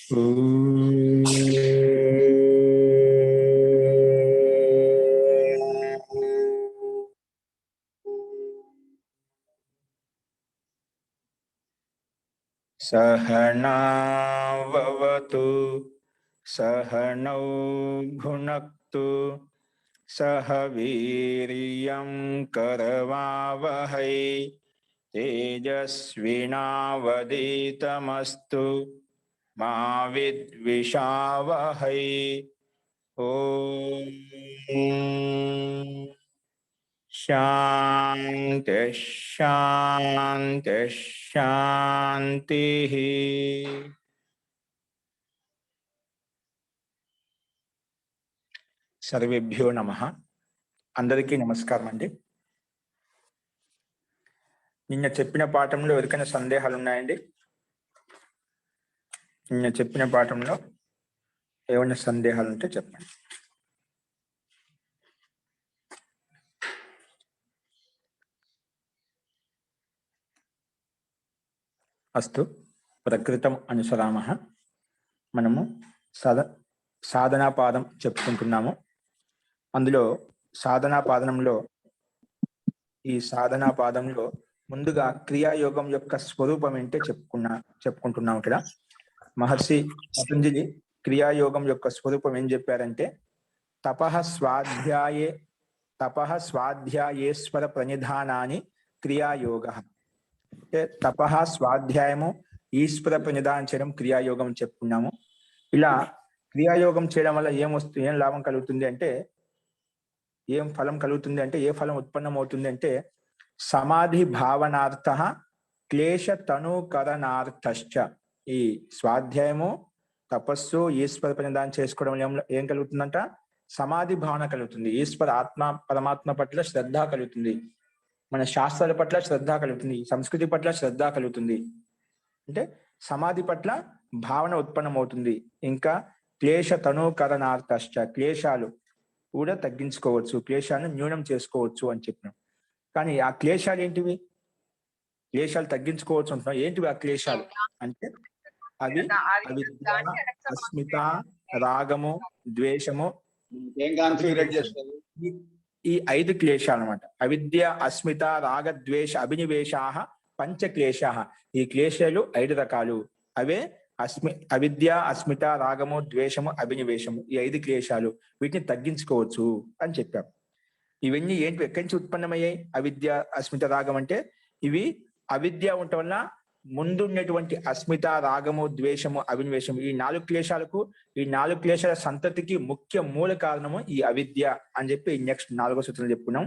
सहनाववतु सहनौ भुनक्तु सह वीर्यं करवावहै तेजस्विनावधीतमस्तु मा विद्विषावहै। ओम शांति शांति शांति। सर्वेभ्यो नमः। అందరికీ నమస్కారం అండి। నిన్న చెప్పిన పాఠంలో ఎవరికైనా సందేహాలు ఉన్నాయండి? నిన్న చెప్పిన పాఠంలో ఏమైనా సందేహాలు ఉంటే చెప్పండి। అస్తు ప్రకృతం అనుసరామః। మనము సాధనా పాదం చెప్పుకుంటున్నాము। అందులో సాధనా పాదనంలో ఈ సాధనా పాదంలో ముందుగా క్రియాయోగం యొక్క స్వరూపం ఏంటో చెప్పుకుంటున్నాం। ఇక్కడ మహర్షి పతంజలి క్రియాయోగం యొక్క స్వరూపం ఏం చెప్పారంటే తపః స్వాధ్యాయేశ్వర ప్రణిధానాని క్రియాయోగః। అంటే తపః స్వాధ్యాయము ఈశ్వర ప్రణిధానం చేయడం క్రియాయోగం చెప్పుకున్నాము। ఇలా క్రియాయోగం చేయడం వల్ల ఏం లాభం కలుగుతుంది అంటే ఏం ఫలం కలుగుతుంది అంటే ఏ ఫలం ఉత్పన్నం అవుతుంది అంటే సమాధి భావనార్థ క్లేశ తనుకరణార్థశ్చ। ఈ స్వాధ్యాయము తపస్సు ఈశ్వర ప్రణిధానం చేసుకోవడం ఏం కలుగుతుందంట? సమాధి భావన కలుగుతుంది, ఈశ్వర ఆత్మ పరమాత్మ పట్ల శ్రద్ధ కలుగుతుంది, మన శాస్త్రాల పట్ల శ్రద్ధ కలుగుతుంది, సంస్కృతి పట్ల శ్రద్ధ కలుగుతుంది। అంటే సమాధి పట్ల భావన ఉత్పన్నం అవుతుంది। ఇంకా క్లేశ తనుకరణార్థశ్చ, క్లేశాలు కూడా తగ్గించుకోవచ్చు, క్లేశాలను న్యూనం చేసుకోవచ్చు అని చెప్పినాం। కానీ ఆ క్లేశాలు ఏంటివి? క్లేశాలు తగ్గించుకోవచ్చు అంటున్నాం। ఏంటివి ఆ క్లేశాలు అంటే అవి అవిద్య, అస్మిత, రాగము, ద్వేషము, ఈ 5 క్లేశాలు అన్నమాట। అవిద్య, అస్మిత, రాగ, ద్వేష, అభినివేశాః పంచ క్లేశాః। ఈ క్లేశాలు 5 రకాలు। అవే అవిద్య, అస్మిత, రాగము, ద్వేషము, అభినివేశము, ఈ 5 క్లేశాలు। వీటిని తగ్గించుకోవచ్చు అని చెప్పాం। ఇవన్నీ ఏంటి, ఎక్కడి నుంచి ఉత్పన్నమయ్యాయి? అవిద్య, అస్మిత, రాగం అంటే ఇవి అవిద్య ఉండటం వల్ల ముందున్నటువంటి అస్మిత, రాగము, ద్వేషము, అభినివేశము, ఈ 4 క్లేశాలకు, ఈ 4 క్లేశాల సంతతికి ముఖ్య మూల కారణము ఈ అవిద్య అని చెప్పి నెక్స్ట్ 4వ సూత్రం చెప్పుకున్నాం।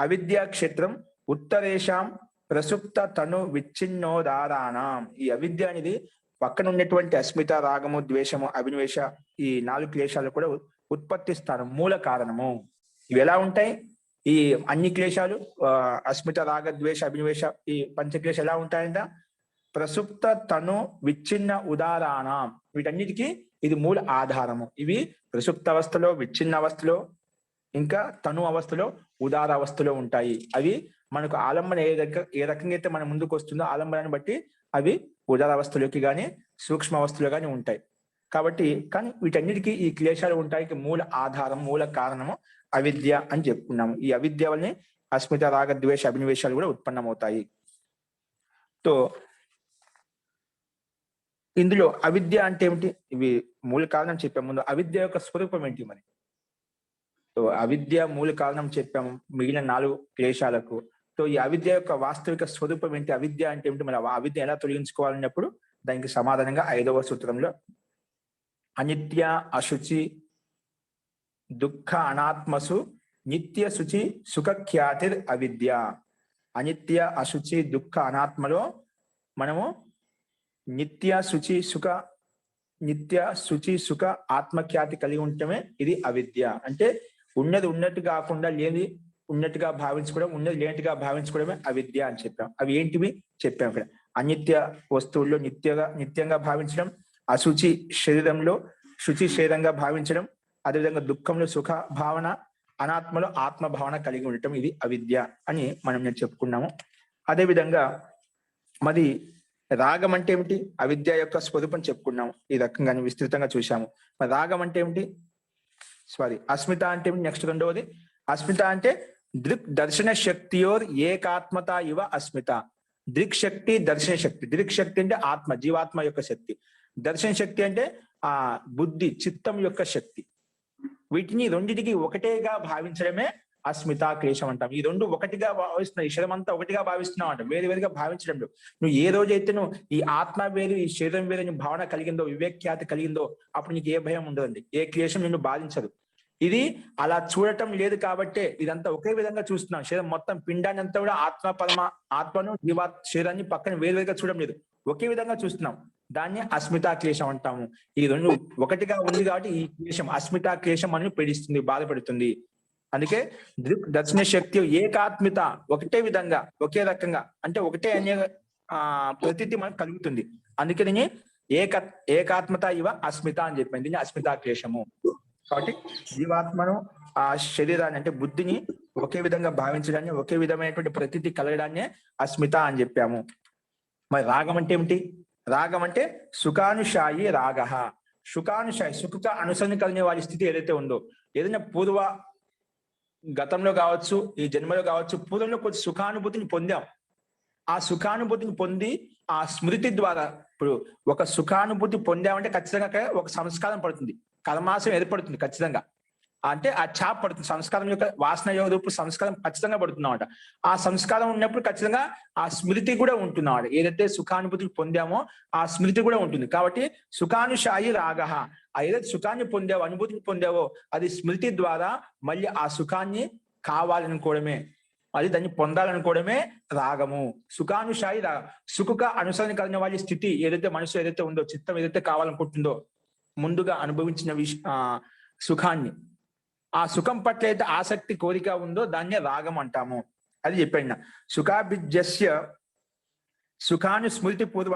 అవిద్య క్షేత్రం ఉత్తరేషాం ప్రసుప్త తను విచ్ఛిన్నోదారాణం। ఈ అవిద్య అనేది పక్కన ఉన్నటువంటి అస్మిత, రాగము, ద్వేషము, అభినివేశ, ఈ 4 క్లేశాలు కూడా ఉత్పత్తి స్థానం, మూల కారణము। ఇవి ఎలా ఉంటాయి? ఈ అన్ని క్లేశాలు అస్మిత, రాగ, ద్వేష, అభినివేశ, ఈ పంచక్లేశాలు ఎలా ఉంటాయంట? ప్రసుప్త తను విచ్ఛిన్న ఉదారాణం, వీటన్నిటికీ ఇది మూల ఆధారము। ఇవి ప్రసుప్త అవస్థలో, విచ్ఛిన్న అవస్థలో, ఇంకా తను అవస్థలో, ఉదార అవస్థలో ఉంటాయి। అవి మనకు ఆలంబన ఏ రకంగా అయితే మన ముందుకు వస్తుందో ఆలంబనాన్ని బట్టి అవి ఉదార అవస్థలోకి కానీ సూక్ష్మ అవస్థలో కానీ ఉంటాయి। కాబట్టి కానీ వీటన్నిటికీ ఈ క్లేశాలు ఉంటాయి, మూల ఆధారం, మూల కారణము అవిద్య అని చెప్పుకున్నాము। ఈ అవిద్య వల్లనే అస్మిత, రాగ, ద్వేష, అభినివేశాలు కూడా ఉత్పన్నమవుతాయి। తో ఇందులో అవిద్య అంటే ఏమిటి? ఇవి మూల కారణం చెప్పాము। ముందు అవిద్య యొక్క స్వరూపం ఏంటి మరి? సో అవిద్య మూల కారణం చెప్పాము మిగిలిన 4 క్లేశాలకు। సో ఈ అవిద్య యొక్క వాస్తవిక స్వరూపం ఏంటి? అవిద్య అంటే ఏమిటి? మరి అవిద్య ఎలా తొలగించుకోవాలన్నప్పుడు దానికి సమాధానంగా 5వ సూత్రంలో అనిత్య, అశుచి, దుఃఖ, అనాత్మసు నిత్య శుచి సుఖ ఖ్యాతిర్ అవిద్య। అనిత్య, అశుచి, దుఃఖ, అనాత్మలో మనము నిత్య శుచి సుఖ ఆత్మఖ్యాతి కలిగి ఉండటమే ఇది అవిద్య। అంటే ఉన్నది ఉన్నట్టు కాకుండా లేని ఉన్నట్టుగా భావించుకోవడం, ఉన్నది లేనట్టుగా భావించుకోవడమే అవిద్య అని చెప్పాం। అవి ఏంటివి చెప్పాం ఇక్కడ? అనిత్య వస్తువుల్లో నిత్యంగా భావించడం, అశుచి శరీరంలో శుచి శరీరంగా భావించడం, అదేవిధంగా దుఃఖంలో సుఖ భావన, అనాత్మలో ఆత్మ భావన కలిగి ఉండటం, ఇది అవిద్య అని మనం చెప్పుకున్నాము। అదేవిధంగా మరి రాగం అంటే ఏమిటి? అవిద్య యొక్క స్వరూపం చెప్పుకున్నాము, ఈ రకంగా విస్తృతంగా చూశాము. మరి రాగం అంటే ఏమిటి? అస్మిత అంటే ఏమిటి? నెక్స్ట్ రెండవది అస్మిత అంటే దృక్ దర్శన శక్తియోర్ ఏకాత్మత ఇవ అస్మిత. దృక్ శక్తి, దర్శన శక్తి. దృక్ శక్తి అంటే ఆత్మ, జీవాత్మ యొక్క శక్తి. దర్శన శక్తి అంటే ఆ బుద్ధి, చిత్తం యొక్క శక్తి. వీటిని రెండింటికి ఒకటేగా భావించడమే అస్మిత క్లేశం అంటాం. ఈ రెండు ఒకటిగా భావిస్తున్నావు, ఈ శరీరం అంతా ఒకటిగా భావిస్తున్నావు అంట, వేరు వేరుగా భావించడం. నువ్వు ఏ రోజైతే నువ్వు ఈ ఆత్మ వేరు, ఈ శరీరం వేరు నీ భావన కలిగిందో, వివేక్యాతి కలిగిందో, అప్పుడు నీకు ఏ భయం ఉండదండి, ఏ క్లేశం నిన్ను బాధించదు. ఇది అలా చూడటం లేదు కాబట్టే ఇదంతా ఒకే విధంగా చూస్తున్నాం. శరీరం మొత్తం పిండాన్ని అంతా కూడా ఆత్మను శరీరాన్ని పక్కన వేరువేరుగా చూడడం లేదు, ఒకే విధంగా చూస్తున్నాం. దాన్ని అస్మితా క్లేశం అంటాము. ఈ రెండు ఒకటిగా ఉంది కాబట్టి ఈ క్లేశం, అస్మితా క్లేశం అని పీడిస్తుంది, బాధపడుతుంది. అందుకే దర్శన శక్తి ఏకాత్మిత, ఒకటే విధంగా, ఒకే రకంగా, అంటే ఒకటే అనే ప్రతీతి మనకు కలుగుతుంది. అందుకే దీన్ని ఏకాత్మత ఇవ అస్మిత అని చెప్పింది. దీన్ని అస్మితా క్లేశము. కాబట్టి జీవాత్మను, ఆ శరీరాన్ని అంటే బుద్ధిని ఒకే విధంగా భావించడాన్ని, ఒకే విధమైనటువంటి ప్రతీతి కలగడాన్ని అస్మిత అని చెప్పాము. మరి రాగం అంటే ఏమిటి? రాగం అంటే సుఖానుషాయి రాగ. సుఖానుషాయి, సుఖ అనుసరణ కలిగిన వారి స్థితి ఏదైతే ఉందో, ఏదైనా గతంలో కావచ్చు, ఈ జన్మలో కావచ్చు, పూర్వంలో కొంచెం సుఖానుభూతిని పొందాం. ఆ సుఖానుభూతిని పొంది ఆ స్మృతి ద్వారా, ఇప్పుడు ఒక సుఖానుభూతి పొందామంటే ఖచ్చితంగా ఒక సంస్కారం పడుతుంది, కర్మాశయం ఏర్పడుతుంది ఖచ్చితంగా. అంటే ఆ చాప్ పడుతుంది, సంస్కారం యొక్క వాసన రూపు సంస్కారం ఖచ్చితంగా పడుతున్నామాట. ఆ సంస్కారం ఉన్నప్పుడు ఖచ్చితంగా ఆ స్మృతి కూడా ఉంటున్నాడు. ఏదైతే సుఖానుభూతి పొందామో ఆ స్మృతి కూడా ఉంటుంది. కాబట్టి సుఖానుషాయి రాగ, ఏదైతే సుఖాన్ని పొందావో, అనుభూతిని పొందావో, అది స్మృతి ద్వారా మళ్ళీ ఆ సుఖాన్ని కావాలనుకోవడమే, అది దాన్ని పొందాలనుకోవడమే రాగము. సుఖానుషాయి రాగ. సుఖ అనుసరణ కలిగిన వాళ్ళ స్థితి ఏదైతే మనసు ఏదైతే ఉందో, చిత్తం ఏదైతే కావాలనుకుంటుందో, ముందుగా అనుభవించిన సుఖాన్ని, ఆ సుఖం పట్ల అయితే ఆసక్తి, కోరిక ఉందో దాన్నే రాగం అంటాము. అది చెప్పాడు. సుఖాభిజ్యస్య సుఖాను స్మృతి పూర్వ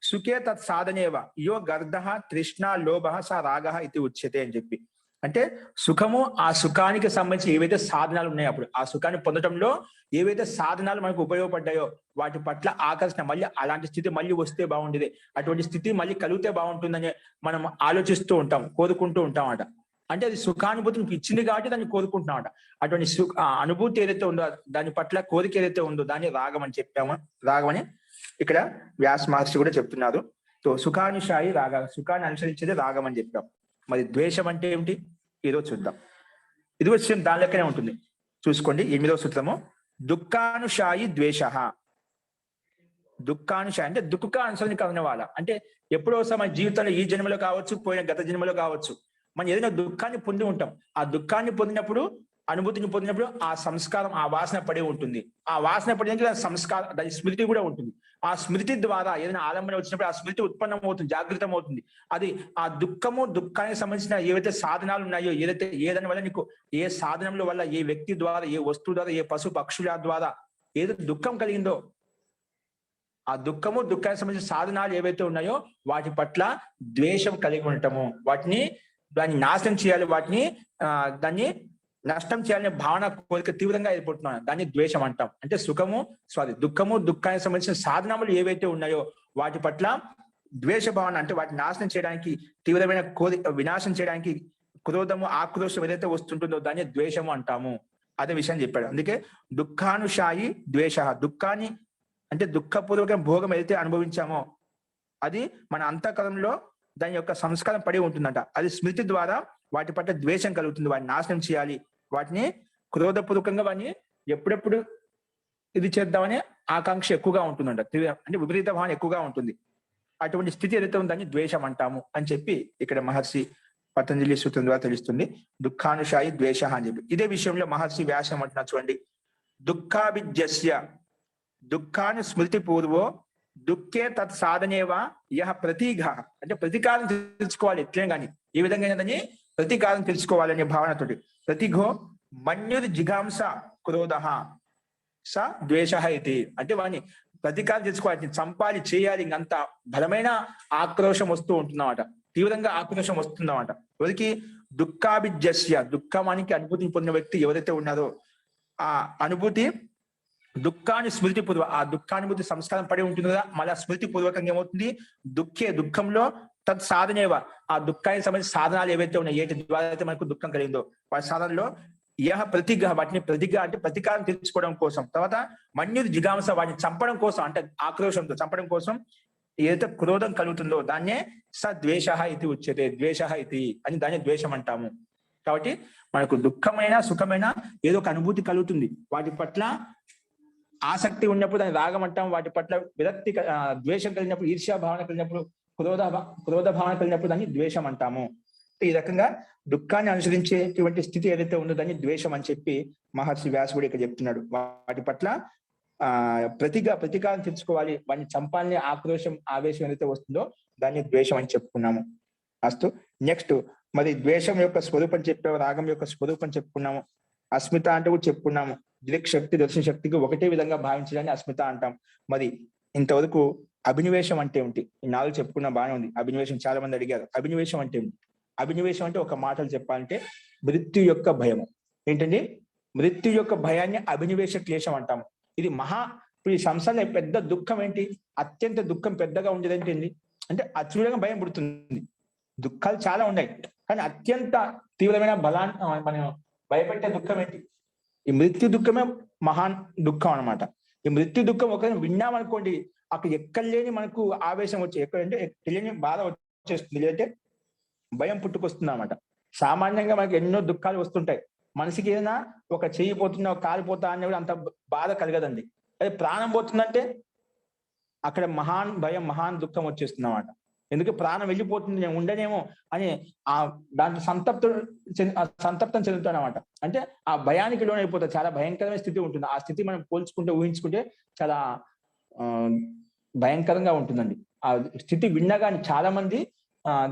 సుఖే తత్ సాధనేవ యో గర్ధ తృష్ణ లోభ స రాగ ఇది ఉచ్యతే అని చెప్పి. అంటే సుఖము, ఆ సుఖానికి సంబంధించి ఏవైతే సాధనాలు ఉన్నాయో, అప్పుడు ఆ సుఖాన్ని పొందడంలో ఏవైతే సాధనాలు మనకు ఉపయోగపడ్డాయో వాటి పట్ల ఆకర్షణ, మళ్ళీ అలాంటి స్థితి మళ్ళీ వస్తే బాగుండేది, అటువంటి స్థితి మళ్ళీ కలిగితే బాగుంటుందని మనం ఆలోచిస్తూ ఉంటాం, కోరుకుంటూ ఉంటాం అట. అంటే అది సుఖానుభూతిని ఇచ్చింది కాబట్టి దాన్ని కోరుకుంటున్నామట. అటువంటి అనుభూతి ఏదైతే ఉందో, దాని పట్ల కోరిక ఏదైతే ఉందో దాన్ని రాగం అని చెప్పాము. రాగమని ఇక్కడ వ్యాస మహర్షి కూడా చెప్తున్నారు. సో సుఖానుషాయి రాగ, సుఖాన్ని అనుసరించేది రాగం అని చెప్పాం. మరి ద్వేషం అంటే ఏమిటి? ఈరోజు చూద్దాం. ఇది వచ్చి దానిలోనే ఉంటుంది, చూసుకోండి. 8వ సూత్రము, దుఃఖానుషాయి ద్వేష. దుఃఖానుషాయి అంటే దుఃఖ అనుసరణ కలిగిన వాళ్ళ, అంటే ఎప్పుడో మన జీవితంలో, ఈ జన్మలో కావచ్చు, పోయిన గత జన్మలో కావచ్చు, మనం ఏదైనా దుఃఖాన్ని పొంది ఉంటాం. ఆ దుఃఖాన్ని పొందినప్పుడు, అనుభూతిని పొందినప్పుడు ఆ సంస్కారం, ఆ వాసన పడి ఉంటుంది. ఆ వాసన పడినాక దాని సంస్కారం, దాని స్మృతి కూడా ఉంటుంది. ఆ స్మృతి ద్వారా ఏదైనా ఆలంబన వచ్చినప్పుడు ఆ స్మృతి ఉత్పన్నం అవుతుంది, జాగృతం అవుతుంది. అది ఆ దుఃఖానికి సంబంధించిన ఏవైతే సాధనాలు ఉన్నాయో, ఏదాని వల్ల నీకు, ఏ సాధనముల వల్ల, ఏ వ్యక్తి ద్వారా, ఏ వస్తువు ద్వారా, ఏ పశు పక్షుల ద్వారా ఏదైతే దుఃఖం కలిగిందో, ఆ దుఃఖానికి సంబంధించిన సాధనాలు ఏవైతే ఉన్నాయో వాటి పట్ల ద్వేషం కలిగి ఉండటము, దాన్ని నాశనం చేయాలి, దాన్ని నష్టం చేయాలనే భావన, కోరిక తీవ్రంగా ఏర్పడుతున్నాను, దాన్ని ద్వేషం అంటాం. అంటే దుఃఖానికి సంబంధించిన సాధనములు ఏవైతే ఉన్నాయో వాటి పట్ల ద్వేష భావన, అంటే వాటిని నాశనం చేయడానికి, తీవ్రమైన వినాశనం చేయడానికి క్రోధము, ఆక్రోశం ఏదైతే వస్తుంటుందో దాన్ని ద్వేషము అంటాము. అదే విషయం చెప్పాడు. అందుకే దుఃఖానుషాయి ద్వేష. దుఃఖాన్ని అంటే దుఃఖపూర్వక భోగం ఏదైతే అనుభవించామో అది మన అంతఃకరణలో దాని యొక్క సంస్కారం పడి ఉంటుందంట. అది స్మృతి ద్వారా వాటి పట్ల ద్వేషం కలుగుతుంది, వాటిని నాశనం చేయాలి, వాటిని క్రోధపూర్వకంగా వాటిని ఎప్పుడెప్పుడు ఇది చేద్దామనే ఆకాంక్ష ఎక్కువగా ఉంటుందంట, అంటే విపరీత భావన ఎక్కువగా ఉంటుంది. అటువంటి స్థితి ఏదైతే ఉందో దాన్ని ద్వేషం అంటాము అని చెప్పి ఇక్కడ మహర్షి పతంజలి సూత్రం ద్వారా తెలుస్తుంది. దుఃఖానుషాయి ద్వేష అని చెప్పి. ఇదే విషయంలో మహర్షి వ్యాసం అంటున్నారు చూడండి. దుఃఖాభిజ్యస్య దుఃఖాన్ని స్మృతి పూర్వో దుఃఖే తత్ సాధనేవా యహ ప్రతీఘ. అంటే ప్రతీకారం తెలుసుకోవాలి, ఎట్లే కానీ ఏ విధంగా దాన్ని ప్రతీకారం తెలుసుకోవాలనే భావనతోటి. ప్రతిఘో మన్యుర్ జిఘాంస క్రోధ స ద్వేష ఇది. అంటే వాడిని ప్రతీకారం తెలుసుకోవాలి, చంపాలి, చేయాలి, ఇంకంత బలమైన ఆక్రోశం వస్తూ ఉంటున్నమాట, తీవ్రంగా ఆక్రోశం వస్తుందన్నమాట. ఎవరికి? దుఃఖాభిజస్య, దుఃఖానికి అనుభూతిని పొందిన వ్యక్తి ఎవరైతే ఉన్నారో ఆ అనుభూతి దుఃఖాన్ని స్మృతి పూర్వ, ఆ దుఃఖానుభూతి సంస్కారం పడి ఉంటుంది కదా, మళ్ళీ స్మృతి పూర్వకంగా ఏమవుతుంది, దుఃఖంలో తత్ సాధనేవ, ఆ దుఃఖానికి సంబంధించిన సాధనాలు ఏవైతే ఉన్నాయి, ఏటి ద్వారా అయితే మనకు దుఃఖం కలిగిందో వాటి సాధనలో ప్రతిగ్రహ, వాటిని ప్రతిగ్రహ అంటే ప్రతీకారం తీర్చుకోవడం కోసం, తర్వాత మన్యుది జిగాంస, వాటిని చంపడం కోసం అంటే ఆక్రోషంతో చంపడం కోసం ఏదైతే క్రోధం కలుగుతుందో దాన్నే స ద్వేష ఇది ఉచ్యతే, ద్వేష ఇది అని దాన్ని ద్వేషం అంటాము. కాబట్టి మనకు దుఃఖమైన సుఖమైన ఏదో ఒక అనుభూతి కలుగుతుంది, వాటి పట్ల ఆసక్తి ఉన్నప్పుడు దాన్ని రాగం అంటాం, వాటి పట్ల విరక్తి ద్వేషం కలిగినప్పుడు, ఈర్ష్యా భావన కలిగినప్పుడు, క్రోధ భావన కలిగినప్పుడు దాన్ని ద్వేషం అంటాము. ఈ రకంగా దుఃఖాన్ని అనుసరించేటువంటి స్థితి ఏదైతే ఉందో దాన్ని ద్వేషం అని చెప్పి మహర్షి వ్యాసుడు ఇక్కడ చెప్తున్నాడు. వాటి పట్ల ప్రతీకారం తెచ్చుకోవాలి, వాడిని చంపాలని ఆక్రోషం ఆవేశం ఏదైతే వస్తుందో దాన్ని ద్వేషం అని చెప్పుకున్నాము. అస్తు నెక్స్ట్ మరి ద్వేషం యొక్క స్వరూపం చెప్పాము, రాగం యొక్క స్వరూపం చెప్పుకున్నాము, అస్మిత అంటే కూడా చెప్పుకున్నాము. దృక్ శక్తి దర్శన శక్తికి ఒకటే విధంగా భావించడాన్ని అస్మిత అంటాం. మరి ఇంతవరకు అభినివేశం అంటే ఏమిటి, ఈ 4 చెప్పుకున్న బాగానే ఉంది. అభినివేశం చాలా మంది అడిగారు, అభినివేశం అంటే ఏమిటి? అభినివేశం అంటే ఒక మాటలు చెప్పాలంటే మృత్యు యొక్క భయము. ఏంటండి? మృత్యు యొక్క భయాన్ని అభినివేశ క్లేశం అంటాము. ఇది ఇప్పుడు ఈ సంసారంలో పెద్ద దుఃఖం ఏంటి, అత్యంత దుఃఖం పెద్దగా ఉండేది ఏంటి అంటే అత్యుడంగా భయం పుడుతుంది. దుఃఖాలు చాలా ఉన్నాయి, కానీ అత్యంత తీవ్రమైన మనం భయపెట్టే దుఃఖం ఏంటి? ఈ మృత్యు దుఃఖమే మహాన్ దుఃఖం అనమాట. ఈ మృత్యు దుఃఖం ఒకరిని విన్నామనుకోండి, అక్కడ ఎక్కడ లేని మనకు ఆవేశం వచ్చి, ఎక్కడంటే తెలియని బాధ వచ్చేస్తుంది, లేదంటే భయం పుట్టుకొస్తుంది అనమాట. సామాన్యంగా మనకి ఎన్నో దుఃఖాలు వస్తుంటాయి. మనిషికి ఏదైనా ఒక చెయ్యి పోతున్నా, ఒక కాలు పోతా అన్న కూడా అంత బాధ కలగదండి. అదే ప్రాణం పోతుందంటే అక్కడ మహాన్ భయం, మహాన్ దుఃఖం వచ్చేస్తుంది అన్నమాట. ఎందుకు ప్రాణం వెళ్ళిపోతుంది, నేను ఉండనేమో అని దాంట్లో సంతప్తం చెందుతాను అనమాట. అంటే ఆ భయానికి లోనైపోతుంది, చాలా భయంకరమైన స్థితి ఉంటుంది. ఆ స్థితి మనం పోల్చుకుంటే ఊహించుకుంటే చాలా భయంకరంగా ఉంటుందండి. ఆ స్థితి విన్నగాని చాలా మంది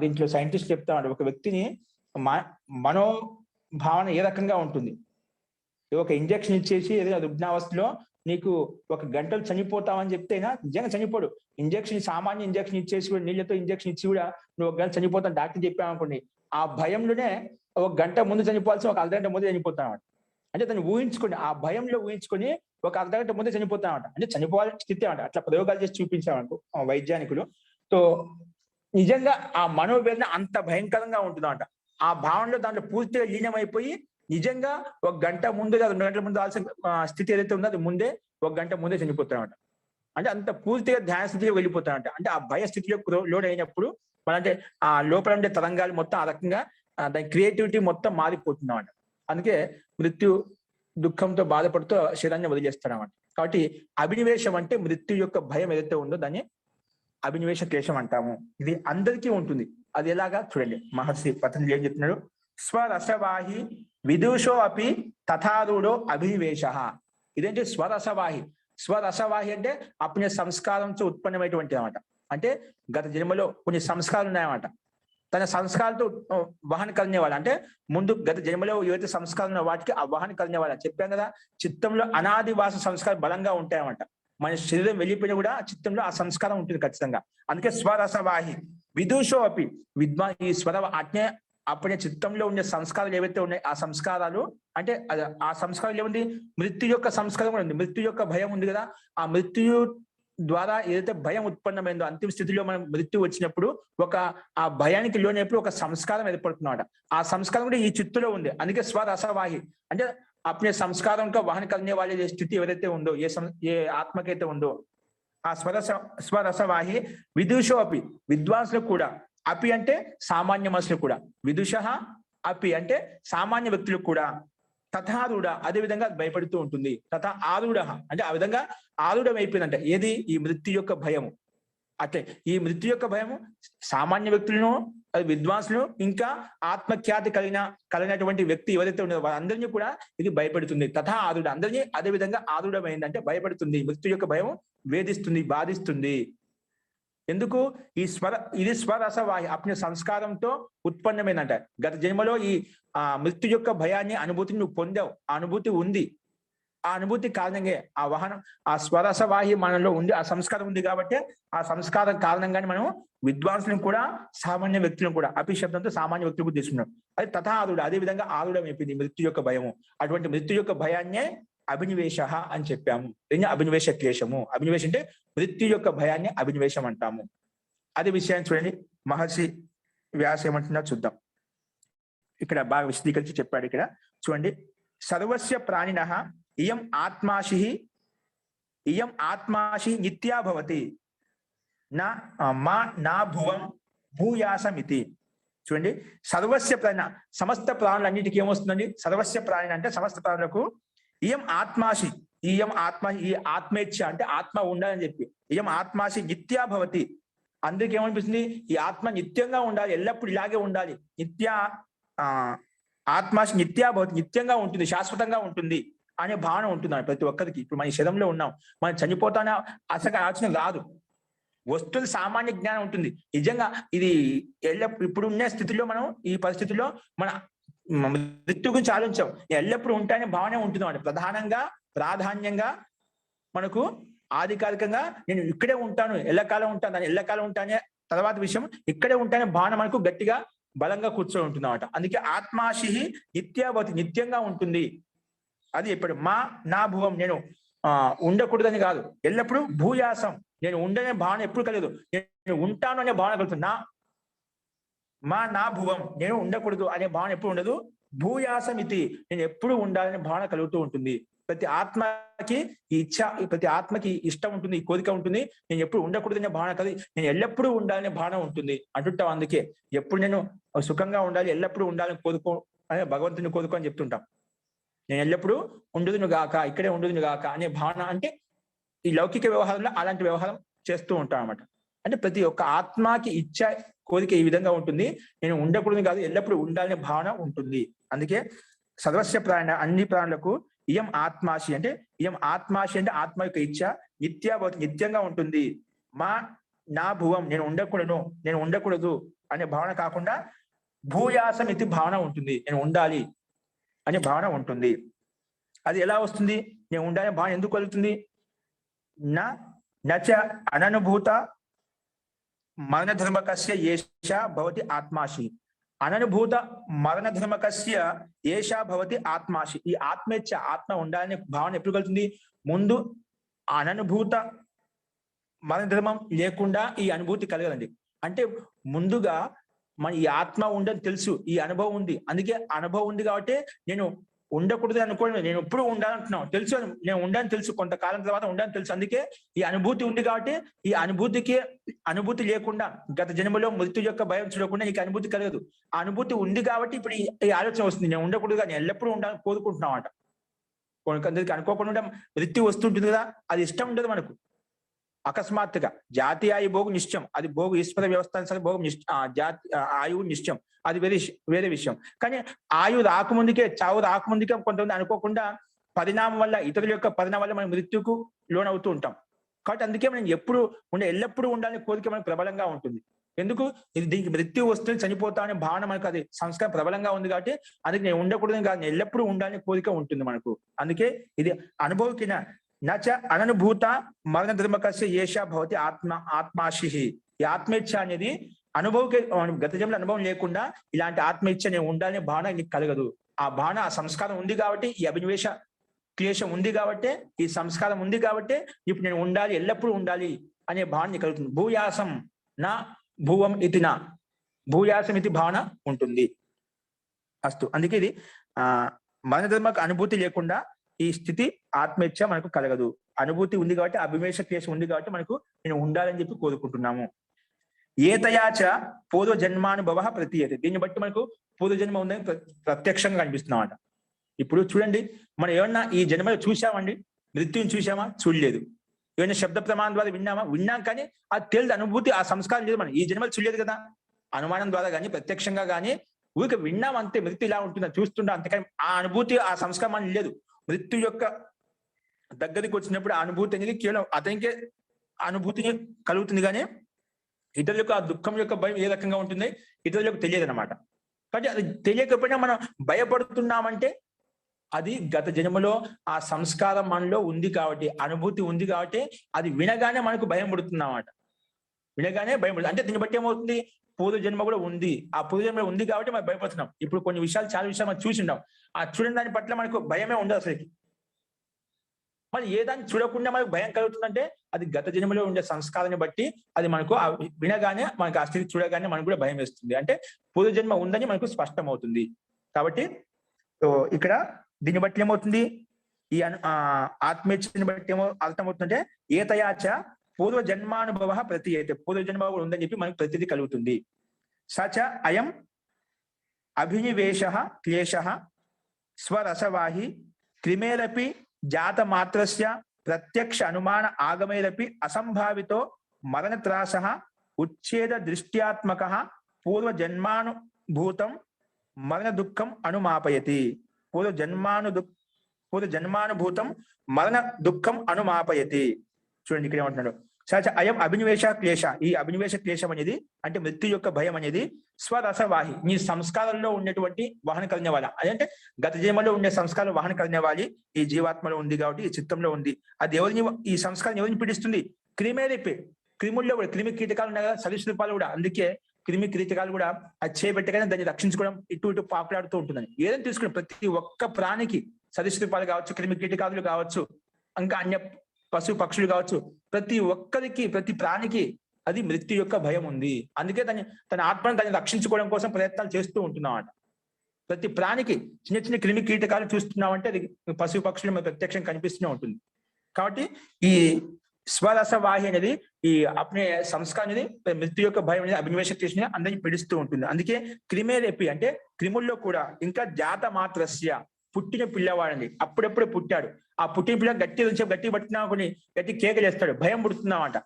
దీంట్లో సైంటిస్ట్ చెప్తా ఉంటారు, ఒక వ్యక్తిని మనోభావన ఏ రకంగా ఉంటుంది, ఒక ఇంజక్షన్ ఇచ్చేసి ఏదైనా రుగ్నావస్థలో నీకు 1 గంటలు చనిపోతావని చెప్తేనా నిజంగా చనిపోడు. సామాన్య ఇంజక్షన్ ఇచ్చేసి కూడా, నీళ్ళతో ఇంజక్షన్ ఇచ్చి కూడా నువ్వు 1 గంట చనిపోతాను డాక్టర్ చెప్పామనుకోండి, ఆ భయంలోనే 1 గంట ముందు చనిపోవాల్సి 1 అర్ధగంట ముందు చనిపోతానమాట. అంటే దాన్ని ఊహించుకొని, ఆ భయంలో ఊహించుకొని 1 అర్ధగంట ముందే చనిపోతానమాట. అంటే చనిపోవాలని స్థితి అనమాట. అట్లా ప్రయోగాలు చేసి చూపించామనుకో వైజ్ఞానికులు. సో నిజంగా ఆ మనోవేదన అంత భయంకరంగా ఉంటుందన్నమాట. ఆ భావనలో దాంట్లో పూర్తిగా లీనమైపోయి నిజంగా 1 గంట ముందు 2 గంటల ముందు ఆల్సిన స్థితి ఏదైతే ఉందో అది ముందే 1 గంట ముందే చనిపోతానమాట. అంటే అంత పూర్తిగా ధ్యాన స్థితిలో వెళ్ళిపోతానంట. అంటే ఆ భయ స్థితిలో లోడ్ అయినప్పుడు అంటే ఆ లోపల ఉండే తరంగాలు మొత్తం ఆ రకంగా దాని క్రియేటివిటీ మొత్తం మారిపోతుంది అన్నమాట. అందుకే మృత్యు దుఃఖంతో బాధపడుతూ శరీరాన్ని వదిలేస్తాడన్నమాట. కాబట్టి అభినివేశం అంటే మృత్యు యొక్క భయం ఏదైతే ఉందో దాన్ని అభినివేశ క్లేశం అంటాము. ఇది అందరికీ ఉంటుంది. అది ఎలాగా చూడండి, మహర్షి పతంజలి ఏం చెప్తున్నాడు, స్వరసవాహి విదూషో అపి తథారూఢో అభినివేశ. ఇదేంటి స్వరసవాహి? స్వరసవాహి అంటే అపుణ్య సంస్కారంతో ఉత్పన్నమైనటువంటి అనమాట. అంటే గత జన్మలో కొన్ని సంస్కారాలు ఉన్నాయన్నమాట. తన సంస్కారాలతో వాహన కలిగేవాళ్ళు, అంటే ముందు గత జన్మలో ఏవైతే సంస్కారాలు ఉన్నాయో వాటికి ఆ వాహన కలిగేవాళ్ళ. చెప్పాం కదా, చిత్తంలో అనాదివాస సంస్కారం బలంగా ఉంటాయన్నమాట. మన శరీరం వెళ్ళిపోయినా కూడా చిత్తంలో ఆ సంస్కారం ఉంటుంది ఖచ్చితంగా. అందుకే స్వరసవాహి విదూషో అపి ఈ స్వర అప్పుడే చిత్తంలో ఉండే సంస్కారాలు ఏవైతే ఉన్నాయి, ఆ సంస్కారాలు అంటే ఆ సంస్కారాలు ఏముంది, మృత్యు యొక్క సంస్కారం కూడా ఉంది. మృత్యు యొక్క భయం ఉంది కదా, ఆ మృత్యు ద్వారా ఏదైతే భయం ఉత్పన్నమైందో, అంతిమ స్థితిలో మనం మృత్యు వచ్చినప్పుడు ఆ భయానికి లోనప్పుడు ఒక సంస్కారం ఏర్పడుతున్నమాట. ఆ సంస్కారం కూడా ఈ చిత్తులో ఉంది. అందుకే స్వరసవాహి అంటే అప్పుడే సంస్కారంతో వాహన కలిగే వాళ్ళ స్థితి ఎవరైతే ఉందో, ఏ ఆత్మకైతే ఉందో ఆ స్వరసవాహి విదూషో అపి, విద్వాంసులకు కూడా, అపి అంటే సామాన్య మనుషులకు కూడా, విదుష అపి అంటే సామాన్య వ్యక్తులకు కూడా, తథారూఢ అదే విధంగా భయపడుతూ ఉంటుంది. తథా ఆరూఢ అంటే ఆ విధంగా ఆరూఢం అయిపోయిందంట. ఏది? ఈ మృత్యు యొక్క భయము. అట్లే ఈ మృత్యు యొక్క భయము సామాన్య వ్యక్తులను, అది విద్వాంసులు, ఇంకా ఆత్మఖ్యాతి కలిగినటువంటి వ్యక్తి ఎవరైతే ఉన్నారో వారందరినీ కూడా ఇది భయపెడుతుంది. తథా ఆరుడ, అందరినీ అదే విధంగా ఆరుడమైందంటే భయపడుతుంది. మృత్యు యొక్క భయం వేధిస్తుంది, బాధిస్తుంది. ఎందుకు? ఇది స్వరసవాహి అప్న సంస్కారంతో ఉత్పన్నమైందంట. గత జన్మలో ఈ మృత్యు యొక్క భయాన్ని అనుభూతిని నువ్వు పొందావు, ఆ అనుభూతి ఉంది. ఆ అనుభూతి కారణంగా ఆ వాహనం, ఆ స్వరసవాహి మనలో ఉంది, ఆ సంస్కారం ఉంది కాబట్టి ఆ సంస్కారం కారణంగానే మనం విద్వాంసులను కూడా సామాన్య వ్యక్తులను కూడా అపి శబ్దంతో సామాన్య వ్యక్తులకు తీసుకున్నాం. అది తథా ఆరుడు, అదే విధంగా ఆరుడం అయిపోయింది మృత్యు యొక్క భయము. అటువంటి మృత్యు యొక్క భయాన్నే అభినివేశ అని చెప్పాము. దీన్ని అభినివేశ క్లేశము. అభినివేశం అంటే మృత్యు యొక్క భయాన్ని అభినివేశం అంటాము. అదే విషయాన్ని చూడండి మహర్షి వ్యాస ఏమంటున్నా చూద్దాం. ఇక్కడ బాగా విశదీకరించి చెప్పాడు. ఇక్కడ చూడండి, సర్వస్య ప్రాణిన ఇయం ఆత్మాశి నిత్యా భవతి నా భువం భూయాసమితి. చూడండి, సర్వస్య ప్రాణ, సమస్త ప్రాణులన్నిటికీ ఏమొస్తుందండి? సర్వస్య ప్రాణి అంటే సమస్త ప్రాణులకు ఇయం ఆత్మాశి, ఈ ఆత్మేచ్ఛ అంటే ఆత్మ ఉండాలని చెప్పి, ఇయం ఆత్మాశి నిత్యా భవతి. అందరికి ఏమనిపిస్తుంది? ఈ ఆత్మ నిత్యంగా ఉండాలి, ఎల్లప్పుడు ఇలాగే ఉండాలి. ఆత్మాశి నిత్యా భవతి, నిత్యంగా ఉంటుంది, శాశ్వతంగా ఉంటుంది అనే భావన ఉంటుంది ప్రతి ఒక్కరికి. ఇప్పుడు మన శరీరంలో ఉన్నాం, మనం చనిపోతానే అసలు ఆలోచన రాదు, వస్తుంది, సామాన్య జ్ఞానం ఉంటుంది. నిజంగా ఇది ఇప్పుడు ఉన్న స్థితిలో మనం ఈ పరిస్థితుల్లో మన మృత్యు గురించి ఆలోచించాం, ఎల్లప్పుడు ఉంటాయనే భావన ఉంటుంది అన్నమాట. ప్రాధాన్యంగా మనకు ఆధికారికంగా నేను ఇక్కడే ఉంటాను, ఎల్లకాలం ఉంటాను, దాని ఎల్లకాలం ఉంటానే తర్వాత విషయం, ఇక్కడే ఉంటానే భావన మనకు గట్టిగా బలంగా కూర్చొని ఉంటుంది అన్నమాట. అందుకే ఆత్మాశి నిత్యాభవతి, నిత్యంగా ఉంటుంది. అది ఇప్పుడు నా భువం, నేను ఉండకూడదని కాదు, ఎల్లప్పుడూ భూయాసం, నేను ఉండనే భావన ఎప్పుడు కలగదు, నేను ఉంటాను అనే భావన కలుగుతుంది. నా భువం, నేను ఉండకూడదు అనే భావన ఎప్పుడు ఉండదు. భూయాసం ఇది, నేను ఎప్పుడు ఉండాలనే భావన కలుగుతూ ఉంటుంది. ప్రతి ఆత్మకి ఈ ఇచ్ఛ, ప్రతి ఆత్మకి ఇష్టం ఉంటుంది, ఈ కోరిక ఉంటుంది. నేను ఎప్పుడు ఉండకూడదనే భావన కాదు, నేను ఎల్లప్పుడూ ఉండాలనే భావన ఉంటుంది అంటుంటాం. అందుకే ఎప్పుడు నేను సుఖంగా ఉండాలి, ఎల్లప్పుడూ ఉండాలని కోరుకో అనే భగవంతుని కోరుకో అని చెప్తుంటాం. నేను ఎల్లప్పుడూ ఉండుదును గాక, ఇక్కడే ఉండుదును గాక అనే భావన, అంటే ఈ లౌకిక వ్యవహారంలో అలాంటి వ్యవహారం చేస్తూ ఉంటాం అన్నమాట. అంటే ప్రతి ఒక్క ఆత్మకి ఇచ్చ కోరిక ఈ విధంగా ఉంటుంది, నేను ఉండకూడదు కాదు, ఎల్లప్పుడూ ఉండాలనే భావన ఉంటుంది. అందుకే సర్వస్య ప్రాణ, అన్ని ప్రాణులకు ఇయం ఆత్మాశి అంటే ఆత్మ యొక్క ఇచ్చ నిత్యాభవతి, నిత్యంగా ఉంటుంది. నా భువం, నేను ఉండకూడదు అనే భావన కాకుండా భూయాసం ఇది భావన ఉంటుంది, నేను ఉండాలి అనే భావన ఉంటుంది. అది ఎలా వస్తుంది? నేను ఉండాలనే భావన ఎందుకు కలుగుతుంది? నచ అననుభూత మరణ ధర్మకస్య ఏషా భవతి ఆత్మాశి. అననుభూత మరణ ధర్మకస్య ఏషా భవతి ఆత్మాశి. ఈ ఆత్మేచ్ఛ, ఆత్మ ఉండాలనే భావన ఎప్పుడు కలుగుతుంది? ముందు అననుభూత మరణ ధర్మం లేకుండా ఈ అనుభూతి కలగదండి. అంటే ముందుగా మన ఈ ఆత్మ ఉండని తెలుసు, ఈ అనుభవం ఉంది, అందుకే అనుభవం ఉంది కాబట్టి నేను ఉండకూడదు అనుకోండి, నేను ఎప్పుడు ఉండాలంటున్నాను తెలుసు, నేను ఉండాలని తెలుసు, కొంతకాలం తర్వాత ఉండాలని తెలుసు. అందుకే ఈ అనుభూతి ఉంది కాబట్టి ఈ అనుభూతి లేకుండా, గత జన్మలో మృత్యు యొక్క భయం చూడకుండా నీకు అనుభూతి కలగదు. ఆ అనుభూతి ఉంది కాబట్టి ఇప్పుడు ఈ ఆలోచన వస్తుంది, నేను ఉండకూడదు కానీ ఎల్లప్పుడూ ఉండాలని కోరుకుంటున్నాం అట. కొంతమందికి అనుకోకుండా మృత్యు వస్తుంటుంది కదా, అది ఇష్టం ఉండదు మనకు. అకస్మాత్తుగా జాతీయాయు భోగు నిశ్చయం, అది భోగు ఈశ్వర వ్యవస్థ భోగం ఆయువు నిశ్చయం, అది వేరే విషయం. కానీ చావు రాకముందుకే కొంతమంది అనుకోకుండా పరిణామం వల్ల, ఇతరుల యొక్క పరిణామం వల్ల మనం మృత్యుకు లోనవుతూ ఉంటాం. కాబట్టి అందుకే మనం ఎల్లప్పుడూ ఉండాలని కోరిక మనకు ప్రబలంగా ఉంటుంది. ఎందుకు? దీనికి మృత్యు వస్తుంది, చనిపోతా అనే భావన మనకు, అది సంస్కారం ప్రబలంగా ఉంది కాబట్టి అందుకే నేను ఉండకూడదని కాదు, ఎల్లప్పుడూ ఉండాలని కోరిక ఉంటుంది మనకు. అందుకే ఇది అనుభవికిన నచ అననుభూత మరణ ధర్మకస్య ఏషా భవతి ఆత్మాశి. ఈ ఆత్మేచ్ఛ అనేది గత జన్మల అనుభవం లేకుండా ఇలాంటి ఆత్మేచ్ఛ నేను ఉండాలనే భావన నీకు కలగదు. ఆ భావన, ఆ సంస్కారం ఉంది కాబట్టి, ఈ అభినివేశ క్లేశం ఉంది కాబట్టి, ఈ సంస్కారం ఉంది కాబట్టి ఇప్పుడు నేను ఉండాలి, ఎల్లప్పుడూ ఉండాలి అనే భావన నీకు కలుగుతుంది. భూయాసం నా భూవం ఇది, నా భూయాసం ఇది భావన ఉంటుంది. అస్తు. అందుకే ఇది మరణ ధర్మకు అనుభూతి లేకుండా ఈ స్థితి ఆత్మేచ్ఛ మనకు కలగదు. అనుభూతి ఉంది కాబట్టి, అభినివేశ క్లేశం ఉంది కాబట్టి మనకు నేను ఉండాలని చెప్పి కోరుకుంటున్నాము. ఏతయాచ పూర్వ జన్మానుభవ ప్రతీయతే. దీన్ని బట్టి మనకు పూర్వజన్మ ఉందని ప్రత్యక్షంగా కనిపిస్తున్నామట. ఇప్పుడు చూడండి, మనం ఏమన్నా ఈ జన్మలో చూసామండి? మృత్యుని చూసామా? చూడలేదు. ఏమైనా శబ్ద ప్రమాణం ద్వారా విన్నాం కానీ అది తెలియదు, అనుభూతి, ఆ సంస్కారం లేదు. మనం ఈ జన్మలో చూడలేదు కదా, అనుమానం ద్వారా కానీ ప్రత్యక్షంగా కానీ ఊరికి విన్నాం అంతే. మృత్యు ఇలా ఉంటుందని చూస్తుంటాం అంతేకాని ఆ అనుభూతి, ఆ సంస్కారం అని లేదు. మృత్యు యొక్క దగ్గరికి వచ్చినప్పుడు ఆ అనుభూతి అనేది కేవలం అతనికే అనుభూతిని కలుగుతుంది, కానీ ఇతరులకు ఆ దుఃఖం యొక్క భయం ఏ రకంగా ఉంటుంది ఇతరులకు తెలియదు అనమాట. కాబట్టి అది తెలియకపోయినా మనం భయపడుతున్నామంటే అది గత జన్మలో ఆ సంస్కారం మనలో ఉంది కాబట్టి, అనుభూతి ఉంది కాబట్టి అది వినగానే మనకు భయం పడుతుంది అన్నమాట. వినగానే భయం పడుతుంది. అంటే దీన్ని బట్టి ఏమవుతుంది? పూర్వ జన్మ కూడా ఉంది, ఆ పూర్వ జన్మ ఉంది కాబట్టి మనం భయపడుతున్నాం. ఇప్పుడు కొన్ని విషయాలు, చాలా విషయాలు మనం చూసిండాం, ఆ చూడని దాని పట్ల మనకు భయమే ఉండదు అసలుకి. మరి ఏ దాన్ని చూడకుండా మనకు భయం కలుగుతుందంటే అది గత జన్మలో ఉండే సంస్కారాన్ని బట్టి అది మనకు వినగానే మనకు ఆ స్థితి చూడగానే మనకు కూడా భయం వేస్తుంది. అంటే పూర్వజన్మ ఉందని మనకు స్పష్టం అవుతుంది. కాబట్టి ఇక్కడ దీన్ని బట్టి ఏమవుతుంది, ఈ ఆత్మీయతని బట్టి ఏమో అర్థమవుతుందంటే ఏతయాచ పూర్వ జన్మానుభవ ప్రతీయతే, పూర్వజన్మ కూడా ఉందని చెప్పి మనకు ప్రతిదీ కలుగుతుంది. సచ అయం అభినివేశ క్లేశ స్వరసవాహి క్రిమేరపి జాత మాత్రస్య ప్రత్యక్ష అనుమాన ఆగమైరపి అసంభావితో మరణత్రాస ఉచ్ఛేద దృష్ట్యాత్మక పూర్వ జన్మానుభూతం మరణ దుఃఖం అనుమాపయతి. పూర్వ జన్మానుభూతం మరణ దుఃఖం అనుమాపయతి. చూడండి ఇక్కడ ఏమంటున్నాడు, సచ అయం అభినివేశ క్లేశ. ఈ అభినివేశ క్లేశం అనేది అంటే మృత్యు యొక్క భయం అనేది స్వరసవాహి, నీ సంస్కారంలో ఉన్నటువంటి వాహన కరణ్యవాళ. అదంటే గత జన్మలో ఉండే సంస్కారం వాహన కరణ్యవాలి ఈ జీవాత్మలో ఉంది కాబట్టి, ఈ చిత్తంలో ఉంది. అది ఎవరిని, ఈ సంస్కారం ఎవరిని పీడిస్తుంది? క్రిమేరిపి, క్రిముల్లో కూడా క్రిమి కీటకాలు ఉన్నాయి కదా, సరీసృపాలు కూడా. అందుకే క్రిమి కీటకాలు కూడా అది చేయబెట్టగానే దాన్ని రక్షించుకోవడం, ఇటు పాకులాడుతూ ఉంటుందని. ఏదైనా తీసుకుని ప్రతి ఒక్క ప్రాణికి, సరీసృపాలు కావచ్చు, క్రిమి కీటకాలు కావచ్చు, ఇంకా అన్య పశు పక్షులు కావచ్చు, ప్రతి ఒక్కరికి, ప్రతి ప్రాణికి అది మృత్యు యొక్క భయం ఉంది. అందుకే తన ఆత్మను దాన్ని రక్షించుకోవడం కోసం ప్రయత్నాలు చేస్తూ ఉంటున్నామట. ప్రతి ప్రాణికి చిన్న చిన్న క్రిమి కీటకాలు చూస్తున్నామంటే అది పశు పక్షులు ప్రత్యక్షం కనిపిస్తూనే ఉంటుంది. కాబట్టి ఈ స్వరసవాహి అనేది, ఈ అప్నే సంస్కారం అనేది మృత్యు యొక్క భయం అనేది అభినివేశ క్లేశం అందరినీ పీడిస్తూ ఉంటుంది. అందుకే క్రిమేరెపి అంటే క్రిముల్లో కూడా, ఇంకా జాత మాత్రస్య పుట్టిన పిల్లవాడండి, అప్పుడెప్పుడు పుట్టాడు, ఆ పుట్టిన పిల్ల గట్టి పట్టినా కొన్ని గట్టి కేకలు వేస్తాడు, భయం పుడుతున్నామంట.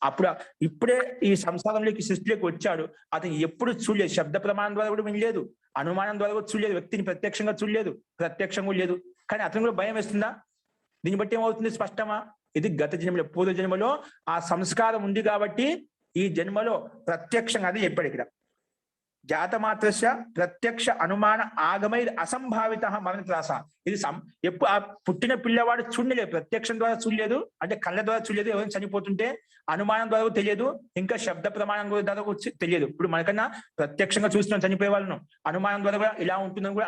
అప్పుడు ఇప్పుడే ఈ సంసారంలోకి, సృష్టిలోకి వచ్చాడు, అతను ఎప్పుడు చూడలేదు, శబ్ద ప్రమాణం ద్వారా కూడా వినలేదు, అనుమానం ద్వారా కూడా చూడలేదు, వ్యక్తిని ప్రత్యక్షంగా చూడలేదు, ప్రత్యక్షంగా లేదు, కానీ అతను కూడా భయం వేస్తుందా? దీన్ని బట్టి ఏమవుతుంది స్పష్టమా? ఇది గత జన్మలో, పూర్వ జన్మలో ఆ సంస్కారం ఉంది కాబట్టి ఈ జన్మలో ప్రత్యక్షంగా అది చెప్పాడు ఇక్కడ. జాతమాత్రస్య ప్రత్యక్ష అనుమాన ఆగమై అసంభావిత మరణత్రాస. ఇది ఎప్పుడు ఆ పుట్టిన పిల్లవాడు చూడలేదు, ప్రత్యక్షం ద్వారా చూడలేదు, అంటే కళ్ళ ద్వారా చూడలేదు, ఎవరైనా చనిపోతుంటే అనుమానం ద్వారా తెలియదు, ఇంకా శబ్ద ప్రమాణం ద్వారా తెలియదు. ఇప్పుడు మనకన్నా ప్రత్యక్షంగా చూస్తున్నాం చనిపోయే వాళ్ళను, అనుమానం ద్వారా కూడా ఇలా ఉంటుందని కూడా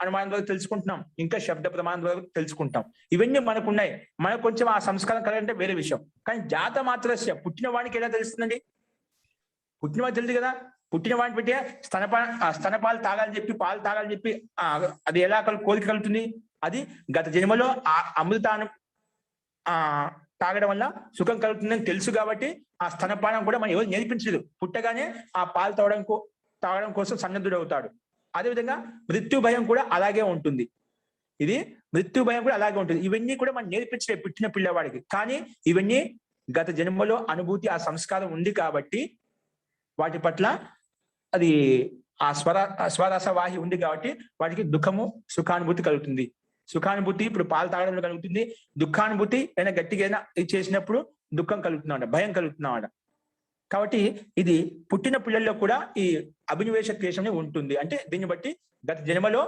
అనుమానం ద్వారా తెలుసుకుంటున్నాం, ఇంకా శబ్ద ప్రమాణం ద్వారా తెలుసుకుంటాం. ఇవన్నీ మనకు ఉన్నాయి. మనకు కొంచెం ఆ సంస్కారం కలంటే వేరే విషయం. కానీ జాత మాత్రస్య పుట్టిన వాడికి ఎలా తెలుస్తుందండి? పుట్టిన వాడికి తెలియదు కదా. పుట్టిన వాడిని పెట్టి స్తనపాలు తాగాలని చెప్పి, పాలు తాగాలని చెప్పి అది ఎలా కోరిక కలుగుతుంది? అది గత జన్మలో ఆ అమృతాన్ని తాగడం వల్ల సుఖం కలుగుతుందని తెలుసు కాబట్టి ఆ స్తనపానం కూడా మనం ఎవరు నేర్పించలేదు. పుట్టగానే ఆ పాలు తాగడం కోసం సన్నద్ధుడవుతాడు. అదేవిధంగా మృత్యు భయం కూడా అలాగే ఉంటుంది. ఇది మృత్యు భయం కూడా అలాగే ఉంటుంది. ఇవన్నీ కూడా మనం నేర్పించలేదు పుట్టిన పిల్లవాడికి. కానీ ఇవన్నీ గత జన్మలో అనుభూతి, ఆ సంస్కారం ఉంది కాబట్టి వాటి పట్ల అది ఆ స్వరసవాహి ఉంది కాబట్టి వాటికి దుఃఖము, సుఖానుభూతి కలుగుతుంది. సుఖానుభూతి ఇప్పుడు పాలు తాగడంలో కలుగుతుంది, దుఃఖానుభూతి ఏదైనా గట్టిగా ఏదైనా ఇది చేసినప్పుడు దుఃఖం కలుగుతున్నాడు, భయం కలుగుతున్నాడు. కాబట్టి ఇది పుట్టిన పిల్లల్లో కూడా ఈ అభినివేశ క్లేశం ఉంటుంది. అంటే దీన్ని బట్టి గత జన్మలో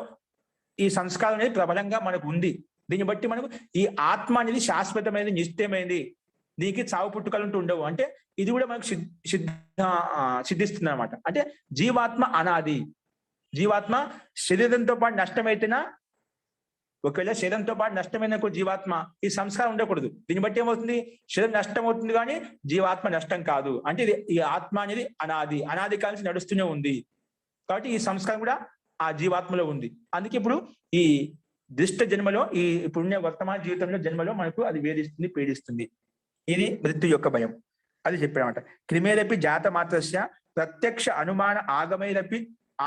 ఈ సంస్కారం అనేది ప్రబలంగా మనకు ఉంది. దీన్ని బట్టి మనకు ఈ ఆత్మ అనేది శాశ్వతమైనది, నిశ్చయమైనది, దీనికి చావు పుట్టుకలుంటూ ఉండవు. అంటే ఇది కూడా మనకు సిద్ధిస్తుంది అనమాట. అంటే జీవాత్మ అనాది. జీవాత్మ శరీరంతో పాటు నష్టమైతేనా, ఒకవేళ శరీరంతో పాటు నష్టమైన జీవాత్మ, ఈ సంస్కారం ఉండకూడదు. దీన్ని బట్టి ఏమవుతుంది? శరీరం నష్టం అవుతుంది కానీ జీవాత్మ నష్టం కాదు. అంటే ఈ ఆత్మ అనేది అనాది కాలం నడుస్తూనే ఉంది కాబట్టి ఈ సంస్కారం కూడా ఆ జీవాత్మలో ఉంది. అందుకే ఇప్పుడు ఈ దుష్ట జన్మలో, ఈ పుణ్య వర్తమాన జీవితంలో జన్మలో మనకు అది వేధిస్తుంది, పీడిస్తుంది. ఇది మృత్యు యొక్క భయం. అది చెప్పాడనమాట. క్రిమేరపి జాత మాత్రస్య ప్రత్యక్ష అనుమాన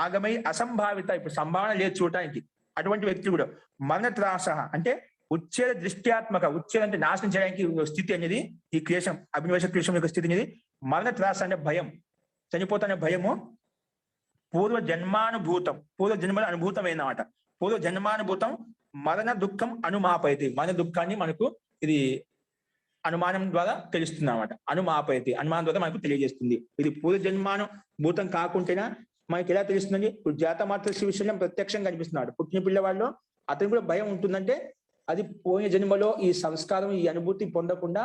ఆగమై అసంభావిత. ఇప్పుడు సంభావన లేదు చూడటానికి. అటువంటి వ్యక్తి కూడా మరణత్రాస అంటే ఉచ్ఛేద దృష్ట్యాత్మక, ఉచ్ఛేద అంటే నాశనం చేయడానికి స్థితి అనేది ఈ క్లేశం, అభినివేశ క్లేశం యొక్క స్థితి అనేది మరణత్రాస అంటే భయం, చనిపోతానే భయము. పూర్వ జన్మల అనుభూతమైనమాట. పూర్వ జన్మానుభూతం మరణ దుఃఖం అనుమాపయతి. మరణ దుఃఖాన్ని మనకు ఇది అనుమానం ద్వారా తెలుస్తుంది అన్నమాట. అనుమానం ద్వారా మనకు తెలియజేస్తుంది. ఇది పూర్వ జన్మానుభూతం కాకుంటేనా మనకి ఎలా తెలుస్తుందండి? ఇప్పుడు జాత మాత్ర విషయం ప్రత్యక్షంగా కనిపిస్తున్నాడు. పుట్టిన పిల్లవాళ్ళు అతనికి కూడా భయం ఉంటుందంటే అది పోయిన జన్మలో ఈ సంస్కారం, ఈ అనుభూతి పొందకుండా,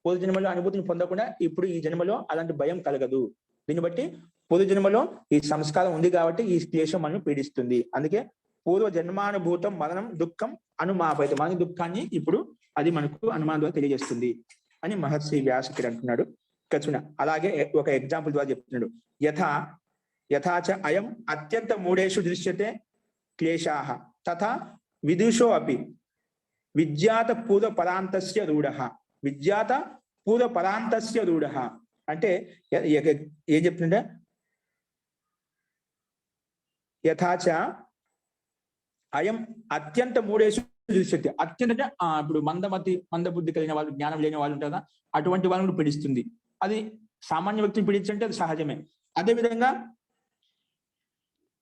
పూర్వ జన్మలో అనుభూతిని పొందకుండా ఇప్పుడు ఈ జన్మలో అలాంటి భయం కలగదు. దీన్ని బట్టి పూర్వ జన్మలో ఈ సంస్కారం ఉంది కాబట్టి ఈ క్లేశం మనల్ని పీడిస్తుంది. అందుకే పూర్వ జన్మానుభూతం మరణం దుఃఖం అనుమాపైతే, మన దుఃఖాన్ని ఇప్పుడు అది మనకు అనుమానం ద్వారా తెలియజేస్తుంది అని మహర్షి వ్యాసుడు అంటున్నాడు. అలాగే ఒక ఎగ్జాంపుల్ ద్వారా చెప్తున్నాడు. యథాచ అయం అత్యంత మూఢేషు దృశ్యతే క్లేశాః తథా విదుషో అపి విజ్ఞాత పూర్వ పరాంతస్య రూఢః. విజ్ఞాత పూర్వ పరాంతస్య రూఢః అంటే ఏం చెప్తుండే, యథాచ అయం అత్యంత మూఢేషు దృశ్యతే. అత్యంత ఇప్పుడు మందబుద్ధి కలిగిన వాళ్ళు, జ్ఞానం లేని వాళ్ళు ఉంటారా, అటువంటి వాళ్ళని పీడిస్తుంది. అది సామాన్య వ్యక్తిని పీడించంటే అది సహజమే. అదేవిధంగా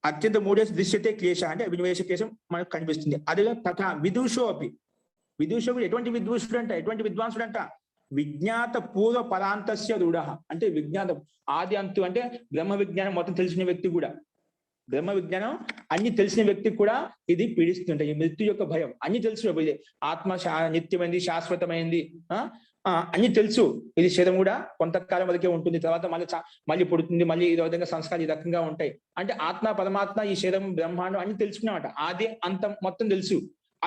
అత్యంత మూఢేషు దృశ్యతే క్లేశ అంటే అభినివేశ క్లేశం మనకు కనిపిస్తుంది. అదే తథా విదూషో అపి. విదూషకుడు ఎటువంటి విద్వాంసుడు అంట, ఎటువంటి విద్వాంసుడు అంట, విజ్ఞాత పూర్వ పరాంతస్య రూఢః అంటే విజ్ఞాత ఆది అంతు అంటే బ్రహ్మ విజ్ఞానం మొత్తం తెలిసిన వ్యక్తి కూడా, బ్రహ్మ విజ్ఞానం అన్ని తెలిసిన వ్యక్తి కూడా ఇది పీడిస్తుంటాయి. ఈ మృత్యు యొక్క భయం అన్ని తెలుసు. ఆత్మ నిత్యమైంది, శాశ్వతమైంది, అన్ని తెలుసు. ఇది శరీరం కూడా కొంతకాలం వరకే ఉంటుంది, తర్వాత మళ్ళీ పుడుతుంది, మళ్ళీ ఈ విధంగా సంస్కారాలు ఈ రకంగా ఉంటాయి. అంటే ఆత్మ పరమాత్మ, ఈ శరీరం, బ్రహ్మాండం అన్ని తెలుసుకున్నమాట, ఆది అంతం మొత్తం తెలుసు.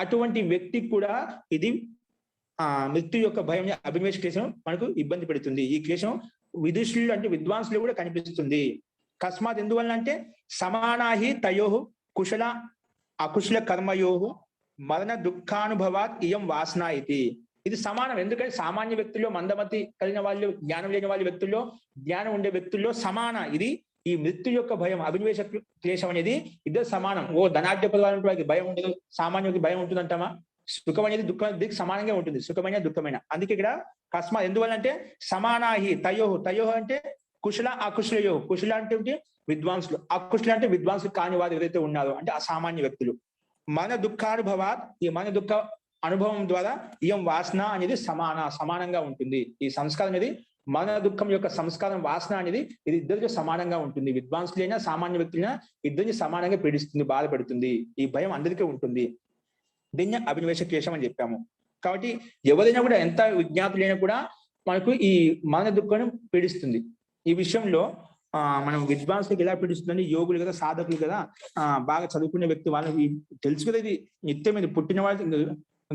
అటువంటి వ్యక్తికి కూడా ఇది మృత్యు యొక్క భయం, అభినివేశ క్లేశం మనకు ఇబ్బంది పెడుతుంది. ఈ క్లేశం విదుషులు అంటే విద్వాంసులు కూడా కనిపిస్తుంది. కస్మాత్ ఎందువల్ల అంటే సమానాహి తయోహు కుశల అకుశల కర్మయోహు మరణ దుఃఖానుభవాత్ ఇయం వాసన ఇది. ఇది సమానం. ఎందుకంటే సామాన్య వ్యక్తుల్లో, మందమతి కలిగిన వాళ్ళు, జ్ఞానం లేని వాళ్ళ వ్యక్తుల్లో, జ్ఞానం ఉండే వ్యక్తుల్లో సమాన ఇది ఈ మృత్యు యొక్క భయం, అభినివేశ క్లేశం అనేది ఇద్దరు సమానం. ధనాఢ్యపదాలంటే వారికి భయం ఉండదు, సామాన్యుడికి భయం ఉంటుంది అంటామా? సుఖం అనేది దుఃఖం సమానంగా ఉంటుంది, సుఖమైన దుఃఖమైన. అందుకే ఇక్కడ కస్మాత్ ఎందువల్ల అంటే సమానాహి తయోహు. తయోహు అంటే కుశల అకుశలయో. కుశల అంటే విద్వాంసులు, అకుశల అంటే విద్వాంసులు కాని వారు ఎవరైతే ఉన్నారో అంటే అసామాన్య వ్యక్తులు. మన దుఃఖానుభవాత్, ఈ మన దుఃఖ అనుభవం ద్వారా ఇయం వాసన అనేది సమానంగా ఉంటుంది. ఈ సంస్కారం అనేది మన దుఃఖం యొక్క సంస్కారం, వాసన అనేది ఇది ఇద్దరికి సమానంగా ఉంటుంది. విద్వాంసులైనా సామాన్య వ్యక్తులైనా ఇద్దరిని సమానంగా పీడిస్తుంది, బాధపెడుతుంది. ఈ భయం అందరికీ ఉంటుంది. దీన్ని అభినివేశ క్లేశం అని చెప్పాము. కాబట్టి ఎవరైనా కూడా, ఎంత విజ్ఞాతులైనా కూడా మనకు ఈ మన దుఃఖం పీడిస్తుంది. ఈ విషయంలో మనం విద్వాంసులకు ఎలా పీడిస్తుందండి, యోగులు కదా, సాధకులు కదా, బాగా చదువుకునే వ్యక్తి వాళ్ళకి తెలుసు కదా, ఇది నిత్యం, ఇది పుట్టిన వాళ్ళు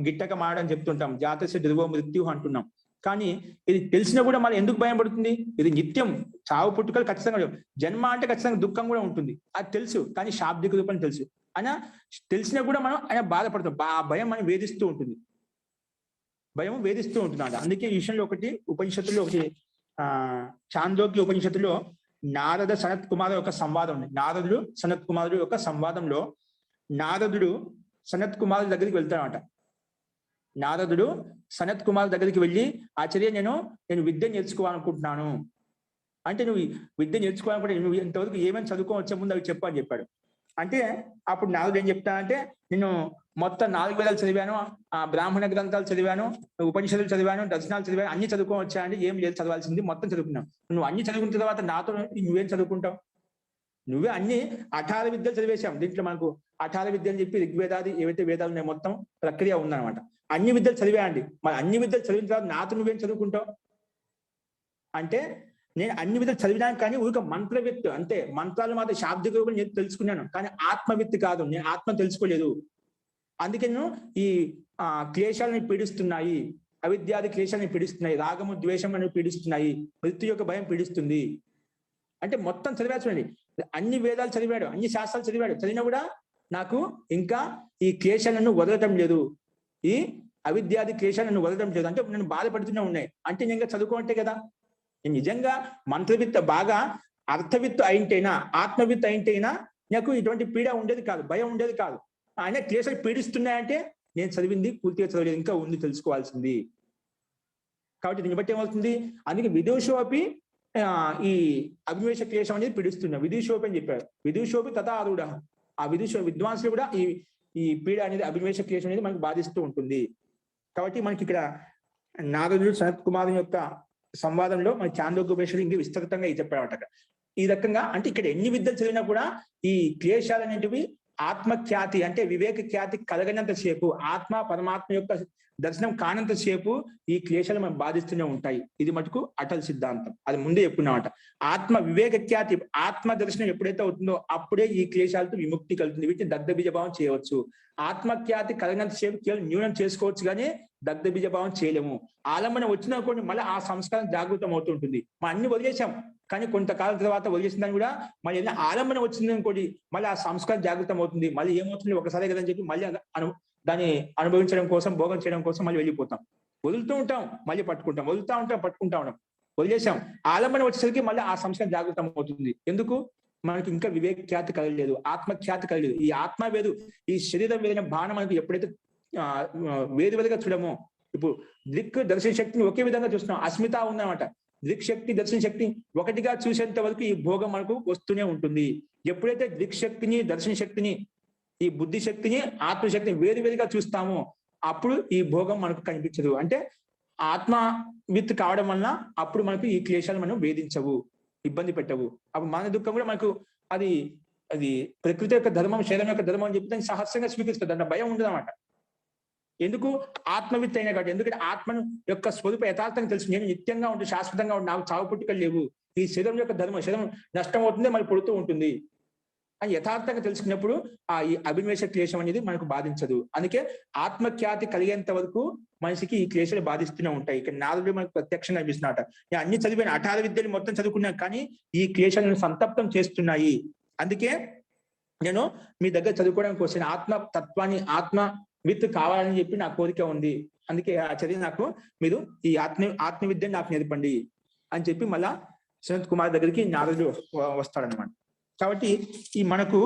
గిట్టక మాడని చెప్తుంటాం, జాతస్య ధ్రువో మృత్యు అంటున్నాం. కానీ ఇది తెలిసినా కూడా మనం ఎందుకు భయం పడుతుంది? ఇది నిత్యం, చావు పుట్టుకలు ఖచ్చితంగా, జన్మ అంటే ఖచ్చితంగా దుఃఖం కూడా ఉంటుంది, అది తెలుసు. కానీ శాబ్దిక రూపం తెలుసు అయినా తెలిసినా కూడా మనం ఆయన బాధపడతాం. ఆ భయం మనం వేధిస్తూ ఉంటుంది, భయం వేధిస్తూ ఉంటుంది అంట. అందుకే ఈ విషయంలో ఒకటి ఉపనిషత్తుల్లో, ఒకటి చాందోగ్య ఉపనిషత్తులో నారద సనత్ కుమారు యొక్క సంవాదం ఉంది. నారదుడు సనత్ కుమారుడు యొక్క సంవాదంలో నారదుడు సనత్ కుమారు దగ్గరికి వెళ్తాడట. నారదుడు సనత్ కుమార్ దగ్గరికి వెళ్ళి, ఆచార్య నేను విద్య నేర్చుకోవాలనుకుంటున్నాను అంటే, నువ్వు విద్య నేర్చుకోవాలనుకుంటే నువ్వు ఇంతవరకు ఏమేమి చదువుకోవచ్చే ముందు అవి చెప్పు అని చెప్పాడు. అంటే అప్పుడు నారదుడు ఏం చెప్తా అంటే, నేను మొత్తం 4 వేదాలు చదివాను, బ్రాహ్మణ గ్రంథాలు చదివాను, ఉపనిషత్తులు చదివాను, దర్శనాలు చదివాను, అన్ని చదువుకోవచ్చా అంటే ఏం లేదు, చదవాల్సింది మొత్తం చదువుకున్నావు. నువ్వు అన్ని చదువుకున్న తర్వాత నాతో నువ్వేం చదువుకుంటావు? నువ్వే అన్ని 18 విద్యలు చదివేశాం. దీంట్లో మనకు 18 విద్యలు అని చెప్పి ఋగ్వేదాది ఏవైతే వేదాలు ఉన్నాయి మొత్తం ప్రక్రియ ఉందన్నమాట. అన్ని విద్యలు చదివేయండి. మరి అన్ని విద్యలు చదివిన తర్వాత నాతో నువ్వేం చదువుకుంటావు అంటే, నేను అన్ని విద్యలు చదివినాను కానీ ఊరిక మంత్రవిత్తు అంతే, మంత్రాలు మాత్రం శాబ్దిక రూపం నేను తెలుసుకున్నాను కానీ ఆత్మవిత్తు కాదు, నేను ఆత్మ తెలుసుకోలేదు. అందుకే నేను ఈ క్లేశాలని పీడిస్తున్నాయి, అవిద్యాది క్లేశాలని పీడిస్తున్నాయి, రాగము ద్వేషం అని పీడిస్తున్నాయి, మృత్యు యొక్క భయం పీడిస్తుంది అంటే మొత్తం చదివా. చూడండి, అన్ని వేదాలు చదివాడు, అన్ని శాస్త్రాలు చదివాడు, చదివినా కూడా నాకు ఇంకా ఈ క్లేశాలను వదలటం లేదు, ఈ అవిద్యాది క్లేశాలను వదలటం లేదు. అంటే నేను బాధపడుతూనే ఉన్నాయి. అంటే నేను ఇంకా చదువుకోంటే కదా, నేను నిజంగా మంత్రవిత్త బాగా అర్థవిత్తు అయింటైనా, ఆత్మవిత్తు అయింటైనా నాకు ఇటువంటి పీడ ఉండేది కాదు, భయం ఉండేది కాదు. ఆయన క్లేశాలు పీడిస్తున్నాయంటే నేను చదివింది పూర్తిగా చదవలేదు, ఇంకా ఉంది తెలుసుకోవాల్సింది. కాబట్టి దీన్ని బట్టి ఏమవుతుంది, అందుకే విదూషోపి ఈ అభినివేశ క్లేశం అనేది పీడిస్తున్నా, విదూషోపి అని చెప్పాడు. విదూషోపి తథా ఆరుడ, ఆ విద్వాంసులు కూడా ఈ పీడ అనేది, అభినివేశ క్లేశం అనేది మనకు బాధిస్తూ ఉంటుంది. కాబట్టి మనకి ఇక్కడ నారదుడు సనత్ కుమార్ యొక్క సంవాదంలో మన చాందోగ్యోపనిషత్తు ఇంకా విస్తృతంగా చెప్పాడట. ఈ రకంగా అంటే ఇక్కడ ఎన్ని విద్యలు చదివినా కూడా ఈ క్లేశాలు అనేటివి ఆత్మఖ్యాతి అంటే వివేక ఖ్యాతి కలగనంత సేపు, ఆత్మ పరమాత్మ యొక్క దర్శనం కానంతసేపు ఈ క్లేశాలు మనం బాధిస్తూనే ఉంటాయి. ఇది మటుకు అటల్ సిద్ధాంతం. అది ముందే చెప్పుకున్నామట. ఆత్మ వివేక ఖ్యాతి, ఆత్మ దర్శనం ఎప్పుడైతే అవుతుందో అప్పుడే ఈ క్లేశాలతో విముక్తి కలుగుతుంది. వీటిని దగ్ధ బీజభావం చేయవచ్చు. ఆత్మఖ్యాతి కలిగినంతసేపు కేవలం న్యూనం చేసుకోవచ్చు, కానీ దగ్ధ బీజభావం చేయలేము. ఆలంబన వచ్చినా కొన్ని మళ్ళీ ఆ సంస్కారం జాగృతం అవుతుంటుంది. మనం అన్ని వదిలేసాం, కానీ కొంతకాలం తర్వాత వదిలేసిందని కూడా మళ్ళీ ఏదైనా ఆలంబన వచ్చింది అనుకోండి, మళ్ళీ ఆ సంస్కారం జాగృతం అవుతుంది. మళ్ళీ ఏమవుతుంది, ఒకసారి కదని చెప్పి మళ్ళీ దాన్ని అనుభవించడం కోసం, భోగం చేయడం కోసం మళ్ళీ వెళ్ళిపోతాం. వదులుతూ ఉంటాం, మళ్ళీ పట్టుకుంటాం, వదులుతూ ఉంటాం, పట్టుకుంటా ఉంటాం. వదిలేసాం. ఆలంబన వచ్చేసరికి మళ్ళీ ఆ సంస్కారం జాగృతం అవుతుంది. ఎందుకు? మనకి ఇంకా వివేక ఖ్యాతి కలగలేదు, ఆత్మఖ్యాతి కలగలేదు. ఈ ఆత్మ వేదు, ఈ శరీరం వేదన భావన మనకి ఎప్పుడైతే వేరుగా చూడమో, ఇప్పుడు దృక్ దర్శన శక్తిని ఒకే విధంగా చూస్తున్నాం. అస్మిత ఉందన్నమాట. దృక్ శక్తి, దర్శన శక్తి ఒకటిగా చూసేంత వరకు ఈ భోగం మనకు వస్తూనే ఉంటుంది. ఎప్పుడైతే దృక్ శక్తిని, దర్శన శక్తిని, ఈ బుద్ధి శక్తిని, ఆత్మశక్తిని వేరుగా చూస్తామో అప్పుడు ఈ భోగం మనకు కనిపించదు. అంటే ఆత్మ విత్ కావడం వలన అప్పుడు మనకు ఈ క్లేశాలు మనం వేధించవు, ఇబ్బంది పెట్టవు. అప్పుడు మన దుఃఖం కూడా మనకు అది అది ప్రకృతి యొక్క ధర్మం, శరీరం యొక్క ధర్మం అని చెప్పి దాన్ని సహస్రంగా స్వీకరిస్తుంది. అంటే భయం ఉండదు అన్నమాట. ఎందుకు? ఆత్మవిత్ అయినా కాబట్టి. ఎందుకంటే ఆత్మను యొక్క స్వరూప యథార్థంగా తెలుసు. నేను నిత్యంగా ఉంటే, శాశ్వతంగా ఉంటే, నాకు చావు పుట్టుకలు లేవు. ఈ శరీరం యొక్క ధర్మం, శరీరం నష్టం అవుతుంది, మళ్ళీ పుడుతూ ఉంటుంది అని యథార్థంగా తెలుసుకున్నప్పుడు ఈ అభినివేశ క్లేశం అనేది మనకు బాధించదు. అందుకే ఆత్మఖ్యాతి కలిగేంత వరకు మనిషికి ఈ క్లేశాలు బాధిస్తూనే ఉంటాయి. ఇక్కడ నారదుడు మనకు ప్రత్యక్షంగా అనిపిస్తున్నట. నేను అన్ని చదివాను, 18 విద్యలు మొత్తం చదువుకున్నాను, కానీ ఈ క్లేశాలను సంతప్తం చేస్తున్నాయి. అందుకే నేను మీ దగ్గర చదువుకోవడానికి వచ్చిన ఆత్మ తత్వాన్ని, ఆత్మ విత్ కావాలని చెప్పి నా కోరిక ఉంది. అందుకే చదివి నాకు మీరు ఈ ఆత్మ విద్యను నాకు నేర్పండి అని చెప్పి మళ్ళా సనత్ కుమార్ దగ్గరికి నారదుడు వస్తాడనమాట. కాబట్టి ఈ మనకు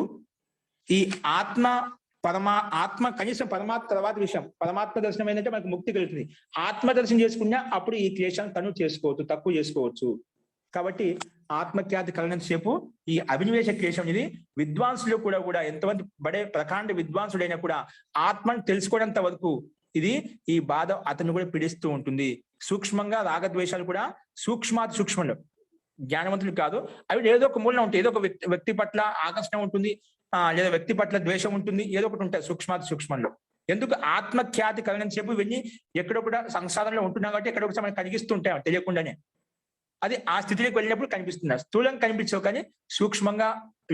ఈ ఆత్మ కనీసం పరమాత్మ తర్వాత విషయం, పరమాత్మ దర్శనం ఏంటంటే మనకు ముక్తి కలుగుతుంది. ఆత్మ దర్శనం చేసుకున్నా అప్పుడు ఈ క్లేశాన్ని తను చేసుకోవచ్చు, తక్కువ చేసుకోవచ్చు. కాబట్టి ఆత్మఖ్యాతి కలిగినంత సేపు ఈ అభినివేశ క్లేశం అనేది విద్వాంసులు కూడా ఎంతమంది బడే ప్రకాండ విద్వాంసుడైనా కూడా ఆత్మను తెలుసుకోవడంత వరకు ఇది ఈ బాధ అతను కూడా పీడిస్తూ ఉంటుంది. సూక్ష్మంగా రాగద్వేషాలు కూడా సూక్ష్మాతి సూక్ష్మంలో, జ్ఞానవంతులు కాదు, అవి ఏదో ఒక మూలన ఉంటాయి. ఏదో ఒక వ్యక్తి పట్ల ఆకర్షణ ఉంటుంది, లేదా వ్యక్తి పట్ల ద్వేషం ఉంటుంది, ఏదో ఒకటి ఉంటాయి సూక్ష్మాతి సూక్ష్మంలో. ఎందుకు? ఆత్మఖ్యాతి కలిగినంత సేపు వెళ్ళి ఎక్కడో కూడా సంసారంలో ఉంటున్నాం కాబట్టి ఎక్కడో ఒకటి మనకు కనిపిస్తూ ఉంటాయి తెలియకుండానే. అది ఆ స్థితిలోకి వెళ్ళినప్పుడు కనిపిస్తుంది. స్థూలంగా కనిపించవు, కానీ సూక్ష్మంగా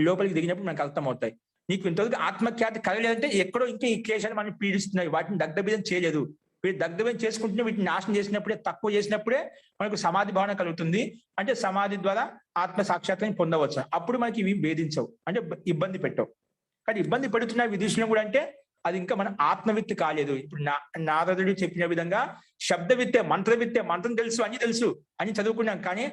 లోపలికి దిగినప్పుడు మనకు అర్థమవుతాయి. నీకు ఇంతవరకు ఆత్మఖ్యాతి కలగలేదంటే ఎక్కడో ఇంకా ఈ క్లేశాలు మనం పీడిస్తున్నాయి, వాటిని దగ్ధభేదం చేయలేదు. వీటి దగ్ధభేదం చేసుకుంటూనే వీటిని నాశనం చేసినప్పుడే, తక్కువ చేసినప్పుడే మనకు సమాధి భావన కలుగుతుంది. అంటే సమాధి ద్వారా ఆత్మ సాక్షాత్కారం పొందవచ్చు. అప్పుడు మనకి ఇవి భేదించవు, అంటే ఇబ్బంది పెట్టవు. కానీ ఇబ్బంది పెడుతున్న విదూషణ కూడా అంటే అది ఇంకా మన ఆత్మవిత్తి కాలేదు. ఇప్పుడు నారదుడు చెప్పిన విధంగా శబ్దవిత్తే, మంత్రవిత్తే, మంత్రం తెలుసు, అన్ని తెలుసు, అని చదువుకున్నాం, కానీ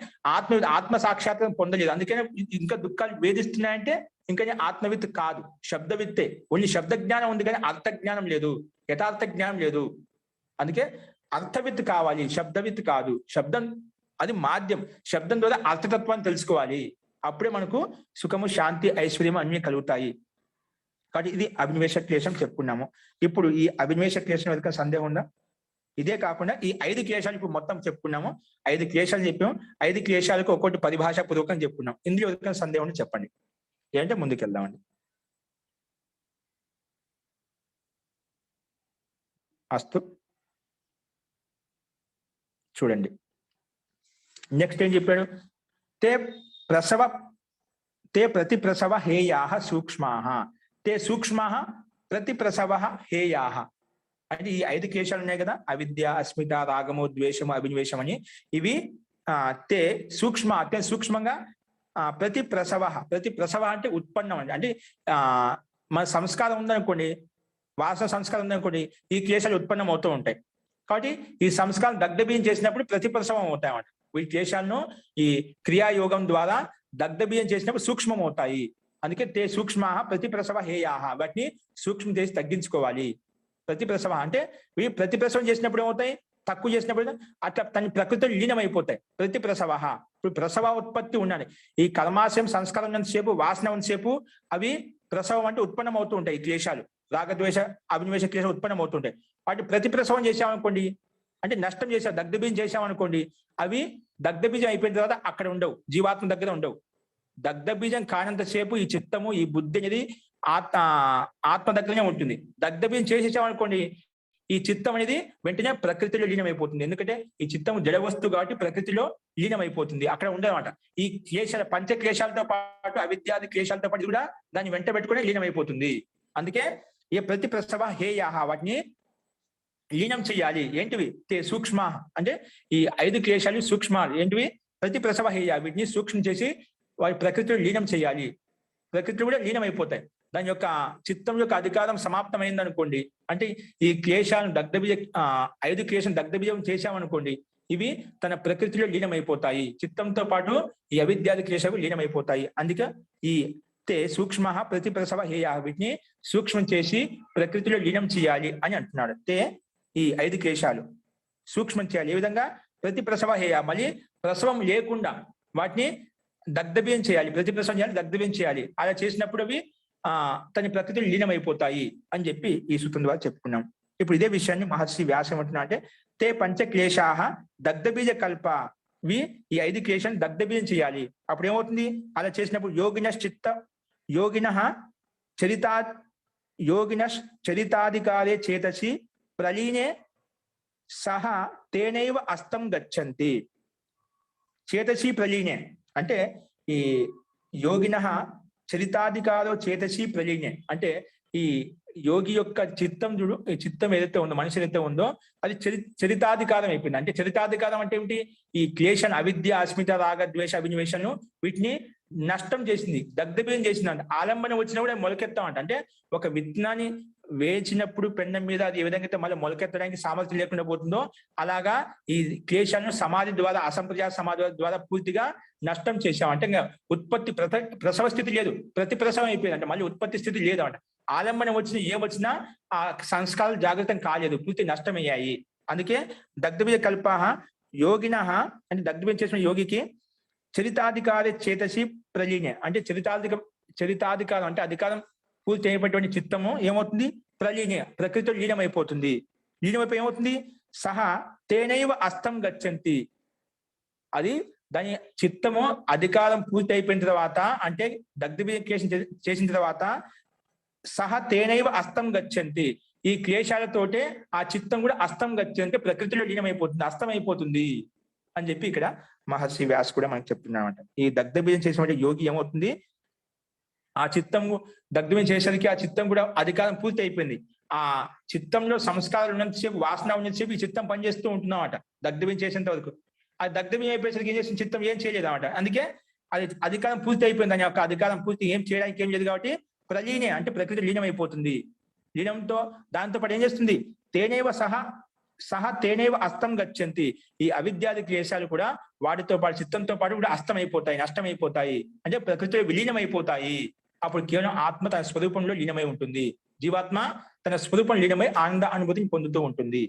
ఆత్మ సాక్షాత్కారం పొందలేదు. అందుకనే ఇంకా దుఃఖాలు వేధిస్తున్నాయంటే ఇంకా ఆత్మవిత్ కాదు, శబ్దవిత్తే. ఓన్లీ శబ్ద జ్ఞానం ఉంది, కానీ అర్థ జ్ఞానం లేదు, యథార్థ జ్ఞానం లేదు. అందుకే అర్థవిత్ కావాలి, శబ్దవిత్ కాదు. శబ్దం అది మాధ్యం, శబ్దం ద్వారా అర్థతత్వాన్ని తెలుసుకోవాలి. అప్పుడే మనకు సుఖము, శాంతి, ఐశ్వర్యం అన్ని కలుగుతాయి. కాబట్టి ఇది అభినివేశ క్లేశం చెప్పుకున్నాము. ఇప్పుడు ఈ అభినివేశ క్లేశం వెనుక సందేహం ఉందా? ఇదే కాకుండా ఈ 5 క్లేశాలు ఇప్పుడు మొత్తం చెప్పుకున్నాము. 5 క్లేశాలు చెప్పాము. 5 క్లేశాలకు ఒక్కొక్కటి పరిభాషా పూర్వకం చెప్పుకున్నాం. ఇందులో వెనుక సందేహం ఉంటే చెప్పండి, ఏంటంటే ముందుకెళ్దామండి. అస్తు, చూడండి నెక్స్ట్ ఏం చెప్పాడు? తే ప్రతి ప్రసవ హేయాః సూక్ష్మాః, తే సూక్ష్మాః ప్రతి ప్రసవ హేయాః. అంటే ఈ 5 క్లేశాలు ఉన్నాయి కదా, అవిద్య, అస్మిత, రాగము, ద్వేషము, అభినివేశం అని. ఇవి తే సూక్ష్మ, అత్యంత సూక్ష్మంగా ప్రతి ప్రసవ అంటే ఉత్పన్నం అండి. అంటే మన సంస్కారం ఉందనుకోండి, వాసన సంస్కారం ఉందనుకోండి, ఈ క్లేశాలు ఉత్పన్నం అవుతూ ఉంటాయి. కాబట్టి ఈ సంస్కారం దగ్ధబీజం చేసినప్పుడు ప్రతిప్రసవం అవుతాయి అన్నమాట. ఈ క్లేశాలను ఈ క్రియాయోగం ద్వారా దగ్ధబీజం చేసినప్పుడు సూక్ష్మం అవుతాయి. అందుకే తే సూక్ష్మ ప్రతిప్రసవ హేయాః, వాటిని సూక్ష్మం చేసి తగ్గించుకోవాలి. ప్రతిప్రసవ అంటే ఇవి ప్రతిప్రసవం చేసినప్పుడు ఏమవుతాయి? తక్కువ చేసినప్పుడు అట్లా తన ప్రకృతిలో లీనమైపోతాయి. ప్రతిప్రసవ, ఇప్పుడు ప్రసవ ఉత్పత్తి ఉండాలి. ఈ కర్మాశయం సంస్కారం ఉన్నంతసేపు, వాసన ఉన్నంతసేపు అవి ప్రసవం అంటే ఉత్పన్నం అవుతూ ఉంటాయి. ఈ క్లేశాలు, రాగద్వేష అభినివేశ క్లేశాలు ఉత్పన్నం అవుతుంటాయి. వాటి ప్రతిప్రసవం చేసామనుకోండి, అంటే నష్టం చేసాం, దగ్ధబీజం చేసామనుకోండి, అవి దగ్ధబీజం అయిపోయిన తర్వాత అక్కడ ఉండవు, జీవాత్మ దగ్గర ఉండవు. దగ్ధబీజం కానంతసేపు ఈ చిత్తము, ఈ బుద్ధి అనేది ఆత్మ దగ్గరనే ఉంటుంది. దగ్ధబీజం చేసేసామనుకోండి, ఈ చిత్తం అనేది వెంటనే ప్రకృతిలో లీనమైపోతుంది. ఎందుకంటే ఈ చిత్తం జడ వస్తువు కాబట్టి ప్రకృతిలో లీనమైపోతుంది. అక్కడ ఉండదన్నమాట. ఈ క్లేశాల పంచ క్లేశాలతో పాటు అవిద్యాది క్లేశాలతో పాటు కూడా దాన్ని వెంట పెట్టుకుని లీనమైపోతుంది. అందుకే ఏ ప్రతి ప్రసవ హేయాహ వాటిని లీనం చేయాలి. ఏంటివి? తే సూక్ష్మ అంటే ఈ 5 క్లేశాలు సూక్ష్మాలు. ఏంటివి? ప్రతి ప్రసవ హేయ వీటిని సూక్ష్మం చేసి వారి ప్రకృతిలో లీనం చేయాలి. ప్రకృతిలో కూడా లీనమైపోతాయి. దాని యొక్క చిత్తం యొక్క అధికారం సమాప్తమైంది అనుకోండి, అంటే ఈ క్లేశాలను దగ్ధబీజ 5 క్లేశాలను దగ్ధబీజం చేశామనుకోండి, ఇవి తన ప్రకృతిలో లీనమైపోతాయి. చిత్తంతో పాటు ఈ అవిద్యాది క్లేశాలు లీనమైపోతాయి. అందుకే ఈ తే సూక్ష్మ ప్రతి ప్రసవ హేయ వీటిని సూక్ష్మం చేసి ప్రకృతిలో లీనం చేయాలి అని అంటున్నాడు. తే ఈ 5 క్లేశాలు సూక్ష్మం చేయాలి. ఏ విధంగా? ప్రతి ప్రసవ హేయ, మళ్ళీ ప్రసవం లేకుండా వాటిని దగ్ధబీజం చేయాలి. ప్రతి ప్రసవం చేయాలి, దగ్ధబీజం చేయాలి. అలా చేసినప్పుడు అవి తన ప్రకృతిలో లీనమైపోతాయి అని చెప్పి ఈ సూత్రం ద్వారా చెప్పుకున్నాం. ఇప్పుడు ఇదే విషయాన్ని మహర్షి వ్యాసం అంటున్నా అంటే తే పంచ క్లేశాహ దగ్ధబీజ కల్ప వి ఈ 5 క్లేశాలను దగ్ధబీజం చేయాలి. అప్పుడు ఏమవుతుంది? అలా చేసినప్పుడు యోగినశ్ చరితాధికారే చేతసి ప్రలీనే సహ తేనైవ అస్తం గచ్చంతి. చేతసి ప్రలీనే అంటే ఈ యోగిన చరితాధికారో చేతసి ప్రలీనే అంటే ఈ యోగి యొక్క చిత్తం చూడు, ఈ చిత్తం ఏదైతే ఉందో, మనిషి ఏదైతే ఉందో అది చరితాధికారం అయిపోయింది. అంటే చరితాధికారం అంటే ఏమిటి? ఈ క్లేశం అవిద్య అస్మిత రాగ ద్వేష అభినివేశను వీటిని నష్టం చేసింది, దగ్ధబీజం చేసింది. అంటే ఆలంబన వచ్చినా కూడా మొలకెత్తామంట. అంటే ఒక విత్తనాన్ని వేచినప్పుడు పెండం మీద అది ఏ విధంగా అయితే మళ్ళీ మొలకెత్తడానికి సామర్థ్యం లేకుండా పోతుందో, అలాగా ఈ క్లేశాలను సమాధి ద్వారా, అసంప్రదాయ సమాధి ద్వారా పూర్తిగా నష్టం చేశాం. అంటే ఇంకా ఉత్పత్తి ప్రసవ స్థితి లేదు, ప్రతి ప్రసవం అయిపోయింది. అంటే మళ్ళీ ఉత్పత్తి స్థితి లేదు అంట. ఆలంబన వచ్చిన ఏమొచ్చినా ఆ సంస్కారాలు జాగ్రత్తం కాలేదు, పూర్తి నష్టమయ్యాయి. అందుకే దగ్ధబీజ కల్ప యోగిన అంటే దగ్ధబీజం చేసిన యోగికి చరితాధికారి చేతసి ప్రలీనే అంటే చరితాధికారం అంటే అధికారం పూర్తి అయినటువంటి చిత్తము ఏమవుతుంది? ప్రలీనే ప్రకృతిలో లీనమైపోతుంది. లీనమైపోయి ఏమవుతుంది? సహా తేనైవ అస్తం గచ్చంతి. అది దాని చిత్తము అధికారం పూర్తి అయిపోయిన తర్వాత, అంటే దగ్ధబీజం చేసిన తర్వాత సహ తేనైవ అస్తం గచ్చంతి, ఈ క్లేశాలతోటే ఆ చిత్తం కూడా అస్తం గచ్చంతి, ప్రకృతిలో లీనమైపోతుంది, అస్తం అయిపోతుంది అని చెప్పి ఇక్కడ మహర్షి వ్యాస్ కూడా మనకు చెప్తున్నామంట. ఈ దగ్ధబీజం చేసినటువంటి యోగి ఏమవుతుంది? ఆ చిత్తం దగ్ధబీజం చేసేసరికి ఆ చిత్తం కూడా అధికారం పూర్తి అయిపోయింది. ఆ చిత్తంలో సంస్కారాలు ఉన్నంతసేపు, వాసన ఉన్నంతసేపు ఈ చిత్తం పనిచేస్తూ ఉంటున్నామట దగ్ధబీజం చేసేంత వరకు. ఆ దగ్ధబీజం అయిపోయేసరికి ఏం చేసిన చిత్తం ఏం చేయలేదు అనమాట. అందుకే అది అధికారం పూర్తి అయిపోయింది. దాని యొక్క అధికారం పూర్తి ఏం చేయడానికి ఏం లేదు కాబట్టి ప్రలీనే అంటే ప్రకృతి లీనమైపోతుంది. లీనంతో దాంతో పాటు ఏం చేస్తుంది? తేనేవ సహ తేనేవ అస్తం గచ్చంతి, ఈ అవిద్యాది క్లేశాలు కూడా వాటితో పాటు చిత్తంతో పాటు కూడా అస్తమైపోతాయి, నష్టమైపోతాయి, అంటే ప్రకృతిలో విలీనమైపోతాయి. అప్పుడు కేవలం ఆత్మ తన స్వరూపంలో లీనమై ఉంటుంది. జీవాత్మ తన స్వరూపం లీనమై ఆనంద అనుభూతిని పొందుతూ ఉంటుంది.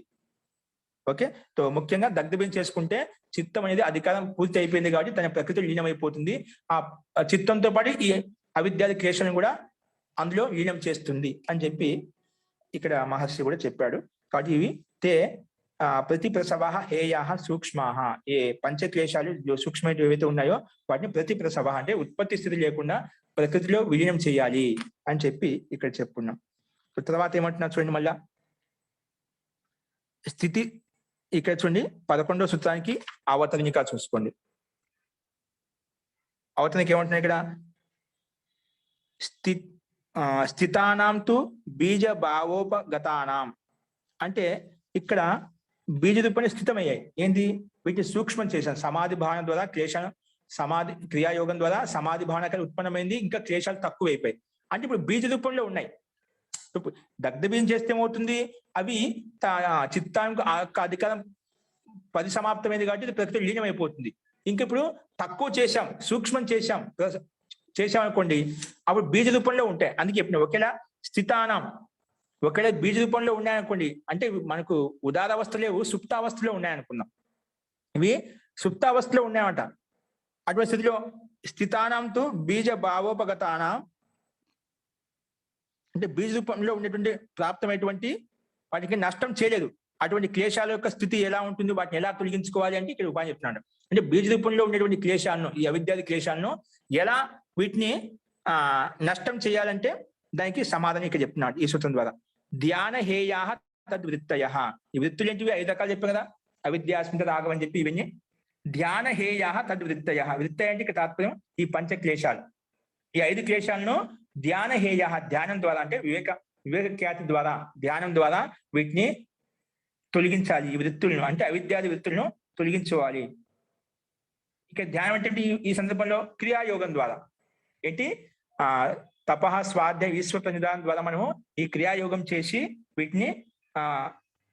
ఓకే, సో ముఖ్యంగా దగ్ధబీజం చేసుకుంటే చిత్తం అనేది అధికారం పూర్తి అయిపోయింది కాబట్టి తన ప్రకృతిలో లీనమైపోతుంది. ఆ చిత్తంతో పాటు ఈ అవిద్యాది క్లేశాలను కూడా అందులో లీనం చేస్తుంది అని చెప్పి ఇక్కడ మహర్షి కూడా చెప్పాడు. కాబట్టి ఇవి తే ప్రతి ప్రసవ హేయ సూక్ష్మ, ఏ పంచక్లేశాలు సూక్ష్మమైన ఏవైతే ఉన్నాయో వాటిని ప్రతి ప్రసవ అంటే ఉత్పత్తి స్థితి లేకుండా ప్రకృతిలో విలీనం చేయాలి అని చెప్పి ఇక్కడ చెప్పుకున్నాం. తర్వాత ఏమంటున్నా చూడండి, మళ్ళా స్థితి ఇక్కడ చూడండి 11వ సూత్రానికి అవతరణిక చూసుకోండి. అవతరణిక ఏమంటున్నా ఇక్కడ? స్థితానాం తు బీజ భావోపగతానాం అంటే ఇక్కడ బీజ రూపాన్ని స్థితమయ్యాయి. ఏంది? వీటిని సూక్ష్మం చేశాను సమాధి భావన ద్వారా. క్లేశాలు సమాధి క్రియాయోగం ద్వారా సమాధి భావన ఉత్పన్నమైంది, ఇంకా క్లేశాలు తక్కువైపోయాయి. అంటే ఇప్పుడు బీజ రూపంలో ఉన్నాయి. దగ్ధబీజం చేస్తే ఏమవుతుంది? అవి చిత్తానికి అధికారం పరిసమాప్తమైంది కాబట్టి ప్రకృతి లీనమైపోతుంది. ఇంక ఇప్పుడు తక్కువ చేశాం, సూక్ష్మం చేశాం అనుకోండి, అప్పుడు బీజ రూపంలో ఉంటాయి. అందుకే చెప్పిన ఒకేలా స్థితానం ఒకవేళ బీజ రూపంలో ఉన్నాయనుకోండి, అంటే మనకు ఉదారావస్థ లేవు, సుప్తావస్థలో ఉన్నాయనుకున్నాం. ఇవి సుప్తావస్థలో ఉన్నాయంట. అటువంటి స్థితిలో స్థితానంతో బీజ భావోపగతానం అంటే బీజ రూపంలో ఉండేటువంటి ప్రాప్తమైనటువంటి వాటికి నష్టం చేయలేదు. అటువంటి క్లేశాల యొక్క స్థితి ఎలా ఉంటుంది, వాటిని ఎలా తొలగించుకోవాలి అంటే ఇక్కడ ఉపాయం చెప్తున్నాడు. అంటే బీజ రూపంలో ఉండేటువంటి క్లేశాలను, ఈ అవిద్యాది క్లేశాలను ఎలా వీటిని నష్టం చేయాలంటే దానికి సమాధానం ఇక్కడ చెప్తున్నాడు ఈ సూత్రం ద్వారా. ధ్యాన హేయా తద్వృత్తయ. ఈ వృత్తులు ఏంటివి? 5 రకాలు చెప్పాం కదా, అవిద్య అస్మిత రాగం అని చెప్పి ఇవన్నీ. ధ్యాన హేయ తద్వృత్తయ. వృత్తయ అంటే ఇక్కడ తాత్పర్యం ఈ పంచక్లేశాలు. ఈ 5 క్లేశాలను ధ్యాన హేయ, ధ్యానం ద్వారా అంటే వివేక ఖ్యాతి ద్వారా, ధ్యానం ద్వారా వీటిని తొలగించాలి. ఈ వృత్తులను అంటే అవిద్యాది వృత్తులను తొలగించుకోవాలి. ఇక ధ్యానం అంటే ఈ సందర్భంలో క్రియాయోగం ద్వారా ఏంటి తపః స్వాధ్యాయ ఈశ్వర ప్రణిధానం ద్వారా మనము ఈ క్రియాయోగం చేసి వీటిని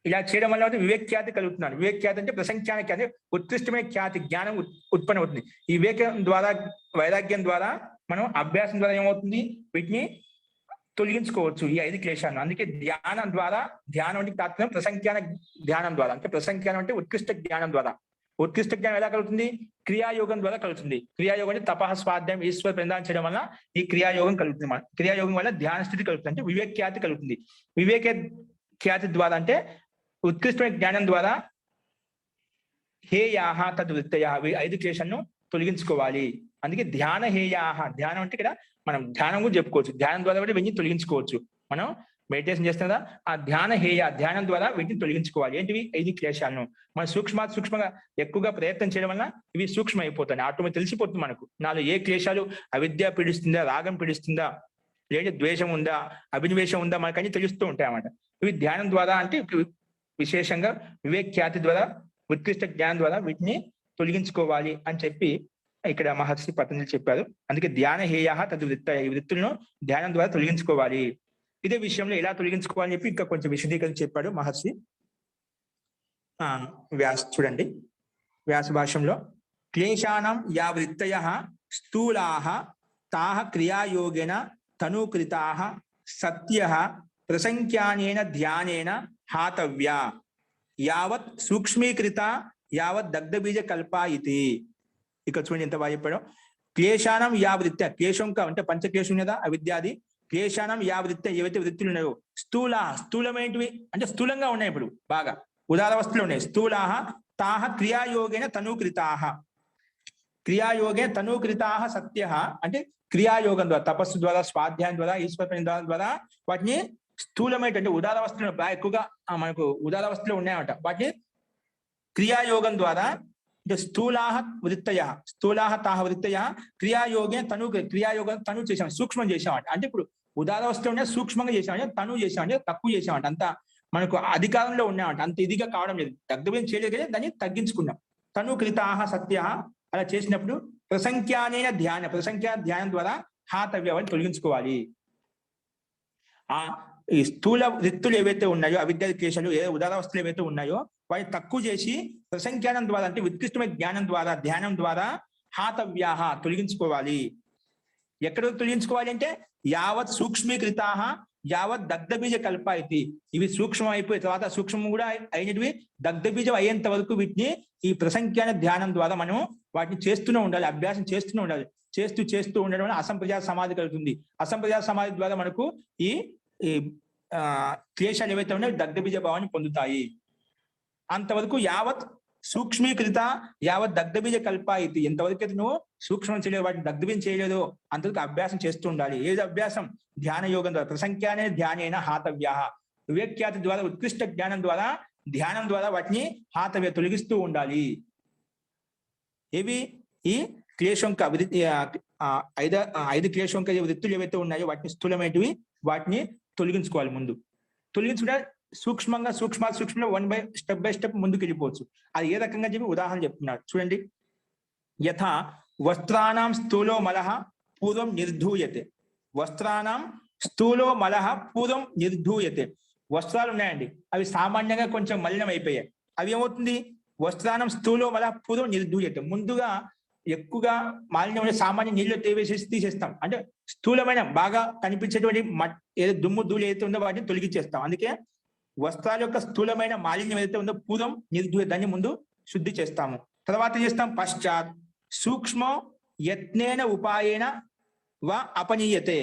ఇలా చేయడం వల్ల వివేక ఖ్యాతి కలుగుతున్నాను. వివేక ఖ్యాతి అంటే ప్రసంఖ్యాన ఖ్యాతి, ఉత్కృష్టమైన ఖ్యాతి, జ్ఞానం ఉత్పन्न అవుతుంది. ఈ వివేకం ద్వారా, వైరాగ్యం ద్వారా మనం అభ్యాసం ద్వారా ఏమవుతుంది? వీటిని తొలగించుకోవచ్చు ఈ 5 క్లేశాలను. అందుకే ధ్యానం ద్వారా, ధ్యానం అంటే తాత్పర్యం ప్రసంఖ్యాన ధ్యానం ద్వారా, అంటే ప్రసంఖ్యానం అంటే ఉత్కృష్ట జ్ఞానం ద్వారా. ఉత్కృష్ట జ్ఞానం ఎలా కలుగుతుంది? క్రియాయోగం ద్వారా కలుగుతుంది. క్రియాయోగం అంటే తపః స్వాధ్యాయం ఈశ్వర ప్రణిధానం చేయడం వల్ల ఈ క్రియాయోగం కలుగుతుంది. క్రియాయోగం వల్ల ధ్యాన స్థితి కలుగుతుంది, అంటే వివేక ఖ్యాతి కలుగుతుంది. వివేక ఖ్యాతి ద్వారా అంటే ఉత్కృష్టమైన జ్ఞానం ద్వారా హేయాహ తద్వృత్తయ, 5 క్లేశాలను తొలగించుకోవాలి. అందుకే ధ్యాన హేయాహ. ధ్యానం అంటే ఇక్కడ మనం ధ్యానం కూడా చెప్పుకోవచ్చు. ధ్యానం ద్వారా కూడా వీటిని తొలగించుకోవచ్చు. మనం మెడిటేషన్ చేస్తాం కదా, ఆ ధ్యాన హేయ, ధ్యానం ద్వారా వీటిని తొలగించుకోవాలి. ఏంటివి? 5 క్లేశాలను. మన సూక్ష్మంగా ఎక్కువగా ప్రయత్నం చేయడం వల్ల ఇవి సూక్ష్మ అయిపోతాయి. ఆటోమేటిక్ తెలిసిపోతుంది మనకు. నాలో ఏ క్లేశాలు, అవిద్య పీడిస్తుందా, రాగం పీడిస్తుందా, లేదా ద్వేషం ఉందా, అభినివేశం ఉందా, మనకు అన్ని తెలుస్తూ ఉంటాయి అన్నమాట. ఇవి ధ్యానం ద్వారా అంటే విశేషంగా వివేక ఖ్యాతి ద్వారా, ఉత్కృష్ట జ్ఞానం ద్వారా వీటిని తొలగించుకోవాలి అని చెప్పి ఇక్కడ మహర్షి పతంజలి చెప్పారు. అందుకే ధ్యాన హేయ తద్వృత్తయ, ఈ వృత్తులను ధ్యానం ద్వారా తొలగించుకోవాలి. ఇదే విషయంలో ఎలా తొలగించుకోవాలని చెప్పి ఇంకా కొంచెం విశదీకరించి చెప్పాడు మహర్షి. చూడండి వ్యాస భాష్యంలో, క్లేశానాం యా వృత్తయ స్థూలాః తాః క్రియాయోగేన తనూకృతాః సత్యః ప్రసంఖ్యానేన ధ్యానేన హాతవ్యా యావత్ సూక్ష్మీకృత యావత్ దగ్ధబీజ కల్ప ఇతి. ఇక్కడ చూడండి ఎంత బాగా చెప్పాడు. క్లేశానం యా వృత్య, క్లేశం అంటే పంచక్లేశం కదా అవిద్యాది. క్లేశానం యా వృత్య, ఏవైతే వృత్తులు ఉన్నాయో, స్థూలమైనవి అంటే స్థూలంగా ఉన్నాయి, ఇప్పుడు బాగా ఉదారవస్థలు ఉన్నాయి. స్థూలాః తాః క్రియాయోగేన తనూకృతాః, క్రియాయోగే తనూకృతాః సత్యః అంటే క్రియాయోగం ద్వారా, తపస్సు ద్వారా, స్వాధ్యాయం ద్వారా, ఈశ్వర ప్రణిధానం ద్వారా వాటిని స్థూలమైన అంటే ఉదారవస్థలు బాగా ఎక్కువగా మనకు ఉదారవస్థలు ఉన్నాయన్నమాట. వాటిని క్రియాయోగం ద్వారా అంటే స్థూలాః వృత్తయః, స్థూలాః తాః వృత్తయః క్రియాయోగే క్రియాయోగం తను చేసాం, సూక్ష్మం చేసామంట. అంటే ఇప్పుడు ఉదారవస్థలో ఉన్న సూక్ష్మంగా చేసామంటే, తను చేసామంటే తక్కువ చేసామంట, అంత మనకు అధికారంలో ఉన్నామంట, అంత ఇదిగా కావడం లేదు. దగ్ధం చేయలేదు కదా, దాన్ని తగ్గించుకున్నాం. తనూకృతాః సత్యః అలా చేసినప్పుడు ప్రసంఖ్యానేన ధ్యాన, ప్రసంఖ్యా ధ్యానం ద్వారా హాతవ్యాన్ని తొలగించుకోవాలి. ఈ స్థూల వృత్తులు ఏవైతే ఉన్నాయో, అవిద్య క్లేశాలు, ఏ ఉదారవస్థలు ఏవైతే ఉన్నాయో వాటిని తక్కువ చేసి ప్రసంఖ్యానం ద్వారా అంటే ఉత్కృష్టమైన జ్ఞానం ద్వారా, ధ్యానం ద్వారా హాతవ్యాహ తొలగించుకోవాలి. ఎక్కడ తొలగించుకోవాలి అంటే యావత్ సూక్ష్మీకృతాః యావత్ దగ్ధబీజ కల్ప ఇది. ఇవి సూక్ష్మం అయిపోయి తర్వాత సూక్ష్మం కూడా అయినవి దగ్ధబీజం అయ్యేంత వరకు వీటిని ఈ ప్రసంఖ్యాన ధ్యానం ద్వారా మనం వాటిని చేస్తూనే ఉండాలి, అభ్యాసం చేస్తూనే ఉండాలి. చేస్తూ ఉండడం వల్ల అసంప్రజాత సమాధి కలుగుతుంది. అసంప్రజాత సమాధి ద్వారా మనకు ఈ క్లేశాలు ఏవైతే ఉన్నాయో దగ్ధబీజ భావాన్ని పొందుతాయి. అంతవరకు యావత్ సూక్ష్మీకృత యావత్ దగ్ధబీజ కల్ప ఇది. ఎంతవరకు అయితే నువ్వు సూక్ష్మం చేయలేదు, వాటిని దగ్ధబీజం చేయలేదు, అంతవరకు అభ్యాసం చేస్తూ ఉండాలి. ఏది అభ్యాసం? ధ్యాన యోగం ద్వారా, ప్రసంఖ్యానే ధ్యానేన హాతవ్యాః, వివేక్యాతి ద్వారా, ఉత్కృష్ట జ్ఞానం ద్వారా, ధ్యానం ద్వారా వాటిని హాతవ్య తొలగిస్తూ ఉండాలి. ఏవి? ఈ క్లేశంక 5 క్లేశంక వృత్తులు ఏవైతే ఉన్నాయో వాటిని స్థూలమైనవి వాటిని తొలగించుకోవాలి. ముందు తొలగించుకుంటే సూక్ష్మంగా 1 స్టెప్ బై స్టెప్ ముందుకు వెళ్ళిపోవచ్చు. అది ఏ రకంగా చెప్పి ఉదాహరణ చెప్తున్నారు చూడండి. యథా వస్త్రాణం స్థూలో మలః పూర్వం నిర్ధూయతే, వస్త్రాణం స్థూలో మలః పూర్వం నిర్ధూయతే. వస్త్రాలు ఉన్నాయండి, అవి సామాన్యంగా కొంచెం మలినం అయిపోయాయి. అవి ఏమవుతుంది? వస్త్రానం స్థూలో మలః పూర్వం నిర్ధూయతే, ముందుగా ఎక్కువగా మాలిన్యం సామాన్య నీళ్ళు వేసేసి తీసేస్తాం. అంటే స్థూలమైన బాగా కనిపించేటువంటి ఏదో దుమ్ము ధూళి ఏదైతే ఉందో వాటిని తొలగించేస్తాం. అందుకే వస్త్రాల యొక్క స్థూలమైన మాలిన్యం ఏదైతే ఉందో పూర్వం నిర్ధూయ, దాన్ని ముందు శుద్ధి చేస్తాము. తర్వాత చేస్తాం పశ్చాత్ సూక్ష్మ యత్నేన ఉపాయేన వా అపనీయతే.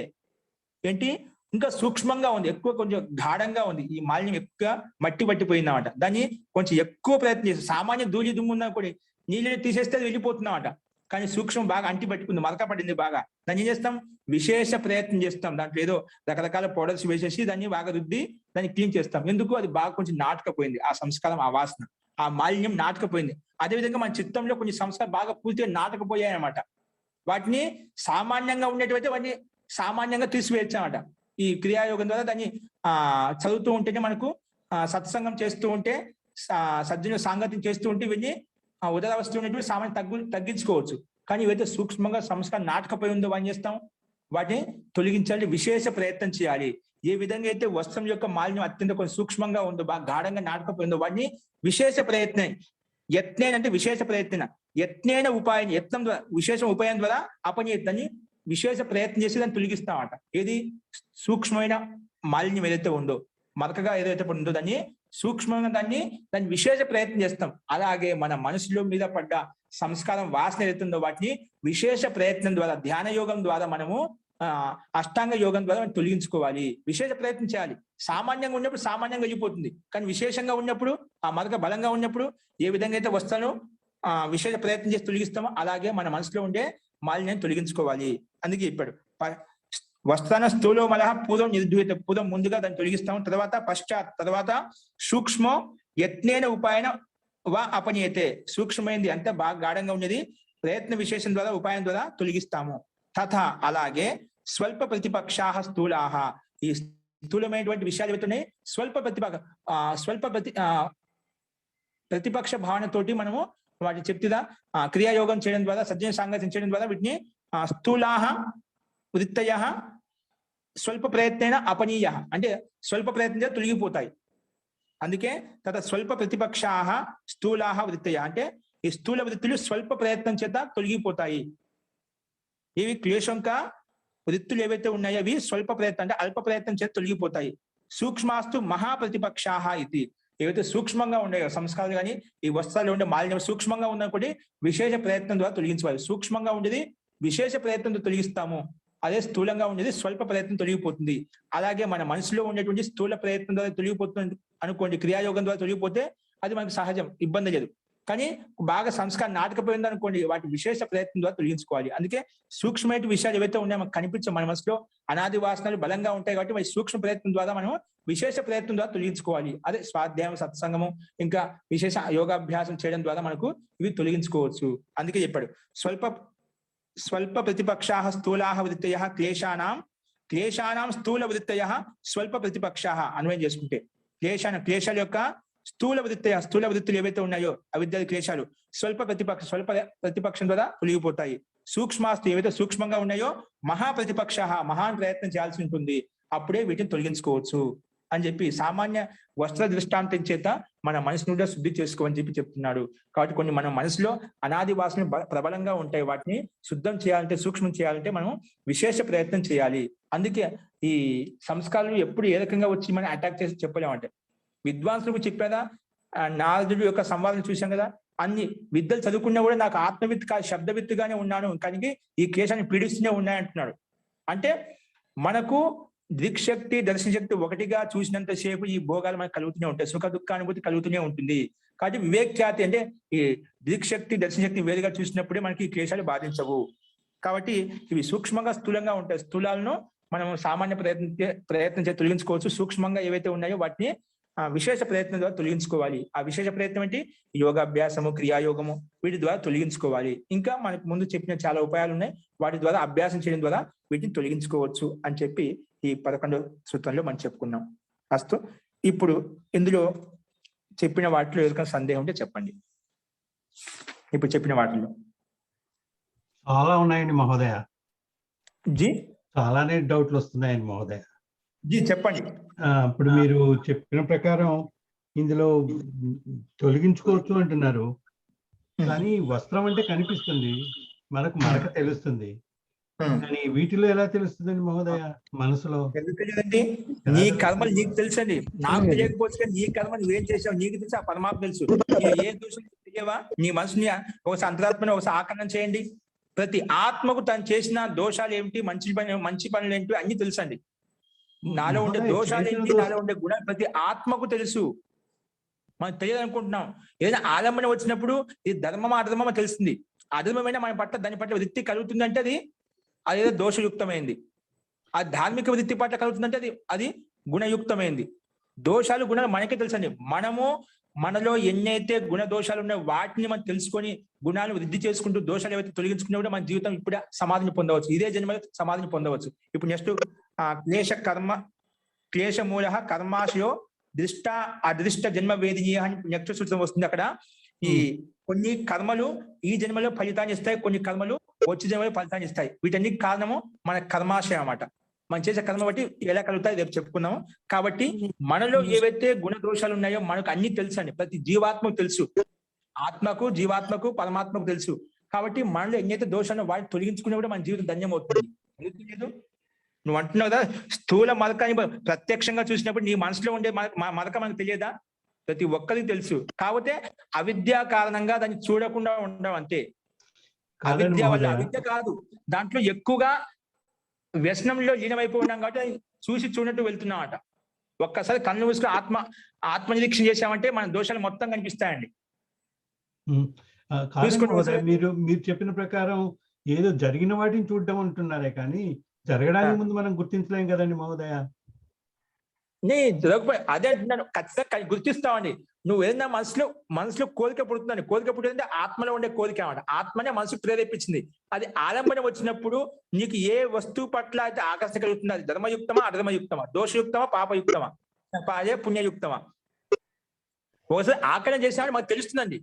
ఏంటి? ఇంకా సూక్ష్మంగా ఉంది, ఎక్కువ కొంచెం గాఢంగా ఉంది, ఈ మాలిన్యం ఎక్కువ మట్టి పట్టిపోయిందన్నమాట. దాన్ని కొంచెం ఎక్కువ ప్రయత్నం చేస్తాం. సామాన్య ధూళి దుమ్ము ఉన్నా కూడా నీళ్ళని తీసేస్తే అది వెళ్ళిపోతుందన్నమాట. కానీ సూక్ష్మం బాగా అంటి పెట్టుకుంది, మరక పడింది బాగా. దాన్ని ఏం చేస్తాం? విశేష ప్రయత్నం చేస్తాం. దాంట్లో ఏదో రకరకాల పౌడర్స్ వేసేసి దాన్ని బాగా రుద్ది దాన్ని క్లీన్ చేస్తాం. ఎందుకు? అది బాగా కొంచెం నాటుకపోయింది, ఆ సంస్కారం, ఆ వాసన, ఆ మాలిన్యం నాటుకపోయింది. అదేవిధంగా మన చిత్తంలో కొన్ని సంస్కారాలు బాగా పూర్తిగా నాటకపోయాయి అనమాట. వాటిని సామాన్యంగా ఉండేటివైతే వాటిని సామాన్యంగా తీసివేయచ్చు అనమాట. ఈ క్రియాయోగం ద్వారా దాన్ని చదువుతూ ఉంటేనే మనకు సత్సంగం చేస్తూ ఉంటే, సజ్జన సాంగత్యం చేస్తూ ఉంటే ఇవన్నీ ఉదర వస్తువు ఉన్నటువంటి సామాన్య తగ్గించుకోవచ్చు. కానీ ఇవైతే సూక్ష్మంగా సంస్కారం నాటకపోయి ఉందో ఏం చేస్తాం? వాటిని తొలగించాలి, విశేష ప్రయత్నం చేయాలి. ఏ విధంగా అయితే వస్త్రం యొక్క మాలిన్యం అత్యంత కొంచెం సూక్ష్మంగా ఉందో, బాగా గాఢంగా నాటకపోయిందో వాటిని విశేష ప్రయత్నం, యత్నేన అంటే విశేష ప్రయత్న, యత్నేన ఉపాయం, యత్నం ద్వారా, విశేష ఉపాయం ద్వారా అపనియత్నాన్ని విశేష ప్రయత్నం చేసి దాన్ని తొలగిస్తామట. ఏది? సూక్ష్మమైన మాలిన్యం ఏదైతే ఉందో, మరకగా ఏదైతే ఉందో దాన్ని సూక్ష్మంగా దాన్ని విశేష ప్రయత్నం చేస్తాం. అలాగే మన మనసులో మీద పడ్డ సంస్కారం, వాసన ఏదైతుందో వాటిని విశేష ప్రయత్నం ద్వారా, ధ్యాన యోగం ద్వారా మనము అష్టాంగ యోగం ద్వారా మనం తొలగించుకోవాలి, విశేష ప్రయత్నం చేయాలి. సామాన్యంగా ఉన్నప్పుడు సామాన్యంగా వెళ్ళిపోతుంది, కానీ విశేషంగా ఉన్నప్పుడు, ఆ మరక బలంగా ఉన్నప్పుడు ఏ విధంగా అయితే వస్తానో విశేష ప్రయత్నం చేసి తొలగిస్తామో అలాగే మన మనసులో ఉండే మాలిన్యాన్ని తొలగించుకోవాలి. అందుకే చెప్పాడు, వస్త్రాన స్థూలో మలహ పూర్వం నిర్ద్వైత, పూర్వం ముందుగా దాన్ని తొలగిస్తాము, తర్వాత పశ్చాత్, తర్వాత సూక్ష్మో యత్నేన ఉపాయన వా అపనీయతే, సూక్ష్మమైంది అంటే బాగా గాఢంగా ఉండేది ప్రయత్న విశేషం ద్వారా, ఉపాయం ద్వారా తొలగిస్తాము. తథా అలాగే స్వల్ప ప్రతిపక్షాహ స్థూలాహ, ఈ స్థూలమైనటువంటి విషయాలు ఏవైతున్నాయి స్వల్ప ప్రతిపక్ష భావనతోటి మనము వాటిని చెప్తుదా క్రియాయోగం చేయడం ద్వారా, సజ్జన సాంగత్యం చేయడం ద్వారా వీటిని స్థూలాహ వృత్తయ స్వల్ప ప్రయత్న అపనీయ, అంటే స్వల్ప ప్రయత్నం తొలగిపోతాయి. అందుకే తత స్వల్ప ప్రతిపక్షాహ స్థూలాహ వృత్తయ, అంటే ఈ స్థూల వృత్తులు స్వల్ప ప్రయత్నం చేత తొలగిపోతాయి. ఇవి క్లేశంక వృత్తులు ఏవైతే ఉన్నాయో అవి స్వల్ప ప్రయత్నం అంటే అల్ప ప్రయత్నం చేత తొలగిపోతాయి. సూక్ష్మాస్తు మహాప్రతిపక్షాహ ఇది, ఏవైతే సూక్ష్మంగా ఉన్నాయో సంస్కారాలు కానీ ఈ వస్త్రాలు ఉండే మాలిన్యం సూక్ష్మంగా ఉన్నప్పుడు విశేష ప్రయత్నం ద్వారా తొలగించుకోవాలి. సూక్ష్మంగా ఉండేది విశేష ప్రయత్నంతో తొలగిస్తాము, అదే స్థూలంగా ఉండేది స్వల్ప ప్రయత్నం తొలగిపోతుంది. అలాగే మన మనసులో ఉండేటువంటి స్థూల ప్రయత్నం ద్వారా తొలగిపోతుంది అనుకోండి, క్రియాయోగం ద్వారా తొలగిపోతే అది మనకు సహజం, ఇబ్బంది లేదు. కానీ బాగా సంస్కారం నాటకపోయింది అనుకోండి, వాటి విశేష ప్రయత్నం ద్వారా తొలగించుకోవాలి. అందుకే సూక్ష్మమైన విషయాలు ఏవైతే ఉన్నాయో మనకు కనిపించే, మన మనసులో అనాది వాసనలు బలంగా ఉంటాయి కాబట్టి మరి సూక్ష్మ ప్రయత్నం ద్వారా మనం విశేష ప్రయత్నం ద్వారా తొలగించుకోవాలి. అదే స్వాధ్యాయం, సత్సంగము, ఇంకా విశేష యోగాభ్యాసం చేయడం ద్వారా మనకు ఇవి తొలగించుకోవచ్చు. అందుకే చెప్పాడు స్వల్ప ప్రతిపక్షాః స్థూలాః వృత్తయః క్లేశానాం స్థూల వృత్తయః స్వల్ప ప్రతిపక్షాః అన్వయం చేసుకుంటే, క్లేశాల యొక్క స్థూల వృత్తులు ఏవైతే ఉన్నాయో అవిద్యాది క్లేశాలు స్వల్ప ప్రతిపక్షం ద్వారా తొలగిపోతాయి. సూక్ష్మాస్తు ఏవైతే సూక్ష్మంగా ఉన్నాయో మహాప్రతిపక్షాః మహాన్ ప్రయత్నం చేయాల్సి ఉంటుంది, అప్పుడే వీటిని తొలగించుకోవచ్చు అని చెప్పి సామాన్య వస్త్ర దృష్టాంతం చేత మన మనసును కూడా శుద్ధి చేసుకోమని చెప్పి చెప్తున్నాడు. కాబట్టి కొన్ని మన మనసులో అనాది వాసనలు ప్రబలంగా ఉంటాయి, వాటిని శుద్ధం చేయాలంటే, సూక్ష్మం చేయాలంటే మనం విశేష ప్రయత్నం చేయాలి. అందుకే ఈ సంస్కారాలు ఎప్పుడు ఏ రకంగా వచ్చి మనం అటాక్ చేసి చెప్పలేమంటే, విద్వాంసులకు చెప్పారా, నారదుడి యొక్క సంవాదం చూశాం కదా, అన్ని విద్యలు చదువుకున్నా కూడా నాకు ఆత్మవిత్ శబ్దవిత్తుగానే ఉన్నాను, కానీ ఈ క్లేశాన్ని పీడిస్తూనే ఉన్నాయంటున్నాడు. అంటే మనకు దృక్శక్తి దర్శన శక్తి ఒకటిగా చూసినంత సేపు ఈ భోగాలు మనకు కలుగుతూనే ఉంటాయి, సుఖ దుఃఖానుభూతి కలుగుతూనే ఉంటుంది. కాబట్టి వివేక్ఖ్యాతి అంటే ఈ దృక్శక్తి దర్శన శక్తి వేరుగా చూసినప్పుడే మనకి ఈ క్లేశాలు బాధించవు. కాబట్టి ఇవి సూక్ష్మంగా స్థూలంగా ఉంటాయి. స్థూలాలను మనం సామాన్య ప్రయత్నం చేసి తొలగించుకోవచ్చు. సూక్ష్మంగా ఏవైతే ఉన్నాయో వాటిని విశేష ప్రయత్నం ద్వారా తొలగించుకోవాలి. ఆ విశేష ప్రయత్నం ఏంటి? యోగాభ్యాసము, క్రియాయోగము, వీటి ద్వారా తొలగించుకోవాలి. ఇంకా మనకు ముందు చెప్పిన చాలా ఉపాయాలు ఉన్నాయి, వాటి ద్వారా అభ్యాసం చేయడం ద్వారా వీటిని తొలగించుకోవచ్చు అని చెప్పి ఈ 11వ సూత్రంలో మనం చెప్పుకున్నాం. అస్తు, ఇప్పుడు ఇందులో చెప్పిన వాటిలో ఎవరికైనా సందేహం ఉంటే చెప్పండి. ఇప్పుడు చెప్పిన వాటిలో చాలా ఉన్నాయండి మహోదయ. జీ చాలానే డౌట్లు వస్తున్నాయండి మహోదయ. జీ చెప్పండి. ఇప్పుడు మీరు చెప్పిన ప్రకారం ఇందులో తొలగించుకోవచ్చు అంటున్నారు, కానీ వస్త్రం అంటే కనిపిస్తుంది, మనకు మరక తెలుస్తుంది, కానీ వీటిలో ఎలా తెలుస్తుందండి మహోదయ? మనసులో ఎందుకంటే నీ కర్మలు నీకు తెలుసండి, నాకు తెలియకపోవచ్చు, నీ కర్మ నువ్వేం చేసావు నీకు తెలుసు, ఆ పరమాత్మ తెలుసు. ఏ దోషం తెలియవా? నీ మనసుని ఒకసారి అంతరాత్మని ఒకసారి ఆకలనం చేయండి. ప్రతి ఆత్మకు తను చేసిన దోషాలు ఏమిటి, మంచి పనులు ఏంటి అన్ని తెలుసండి. నాలో ఉండే దోషాలు ఏంటి, నాలో ఉండే గుణాలు ప్రతి ఆత్మకు తెలుసు. మనం తెలియదు అనుకుంటున్నాం. ఏదైనా ఆలంబన వచ్చినప్పుడు ఇది ధర్మమా అధర్మమా తెలుస్తుంది. అధర్మమైన మన పట్ల దాని పట్ల వృత్తి కలుగుతుందంటే అదేదో దోషయుక్తమైంది. ఆ ధార్మిక వృత్తి పట్ల కలుగుతుందంటే అది గుణయుక్తమైంది. దోషాలు గుణాలు మనకే తెలుసండి. మనలో ఎన్నైతే గుణ దోషాలు ఉన్నాయో వాటిని మనం తెలుసుకొని గుణాలు వృద్ధి చేసుకుంటూ దోషాలు ఏవైతే తొలగించుకున్నా కూడా మన జీవితం ఇప్పుడే సమాధిని పొందవచ్చు, ఇదే జన్మలో సమాధిని పొందవచ్చు. ఇప్పుడు నెక్స్ట్ క్లేశమూల కర్మాశయో దృష్ట అదృష్ట జన్మ వేదిని అని నెక్స్ట్ సూచన వస్తుంది. అక్కడ ఈ కొన్ని కర్మలు ఈ జన్మలో ఫలితాన్ని ఇస్తాయి, కొన్ని కర్మలు వచ్చే జన్మలో ఫలితాన్ని ఇస్తాయి. వీటన్నిటి కారణము మన కర్మాశయం అన్నమాట. మనం చేసే కర్మ బట్టి ఎలా కలుగుతాయి రేపు చెప్పుకున్నాము. కాబట్టి మనలో ఏవైతే గుణ దోషాలు ఉన్నాయో మనకు అన్ని తెలుసు అండి. ప్రతి జీవాత్మకు తెలుసు, ఆత్మకు జీవాత్మకు పరమాత్మకు తెలుసు. కాబట్టి మనలో ఎన్నైతే దోషాలు వాటిని తొలగించుకునే కూడా మన జీవితం ధన్యం అవుతుంది. లేదు నువ్వు అంటున్నావు కదా స్థూల మరకని ప్రత్యక్షంగా చూసినప్పుడు నీ మనసులో ఉండే మరక మనకు తెలియదా? ప్రతి ఒక్కరికి తెలుసు. కాకపోతే అవిద్య కారణంగా దాన్ని చూడకుండా ఉండడం అంతే. అవిద్య వల్ల, అవిద్య కాదు, దాంట్లో ఎక్కువగా వ్యసనంలో లీనమైపోయి ఉన్నాం కాబట్టి చూసి చూడట్టు వెళ్తున్నామట. ఒక్కసారి కళ్ళు మూసుకుని ఆత్మనిరీక్షణ చేశామంటే మన దోషాలు మొత్తం కనిపిస్తాయండి. మీరు చెప్పిన ప్రకారం ఏదో జరిగిన వాటిని చూడడం అంటున్నారే కానీ జరగడానికి ముందు మనం గుర్తించలేం కదండి మహోదయ. అదే అంటున్నాను, ఖచ్చితంగా గుర్తిస్తామండి. నువ్వు ఏదైనా మనసులో కోరిక పుడుతుందండి. కోరిక పుట్టిందంటే ఆత్మలో ఉండే కోరిక అన్నమాట. ఆత్మనే మనసు ప్రేరేపించింది. అది ఆలంబన వచ్చినప్పుడు నీకు ఏ వస్తువు పట్ల అయితే ఆకర్షణ కలుగుతుంది, అది ధర్మయుక్తమా అధర్మయుక్తమా, దోషయుక్తమా పాపయుక్తమా, అదే పుణ్యయుక్తమా. ఒకసారి ఆకరణ చేసినప్పుడు మాకు తెలుస్తుందండి,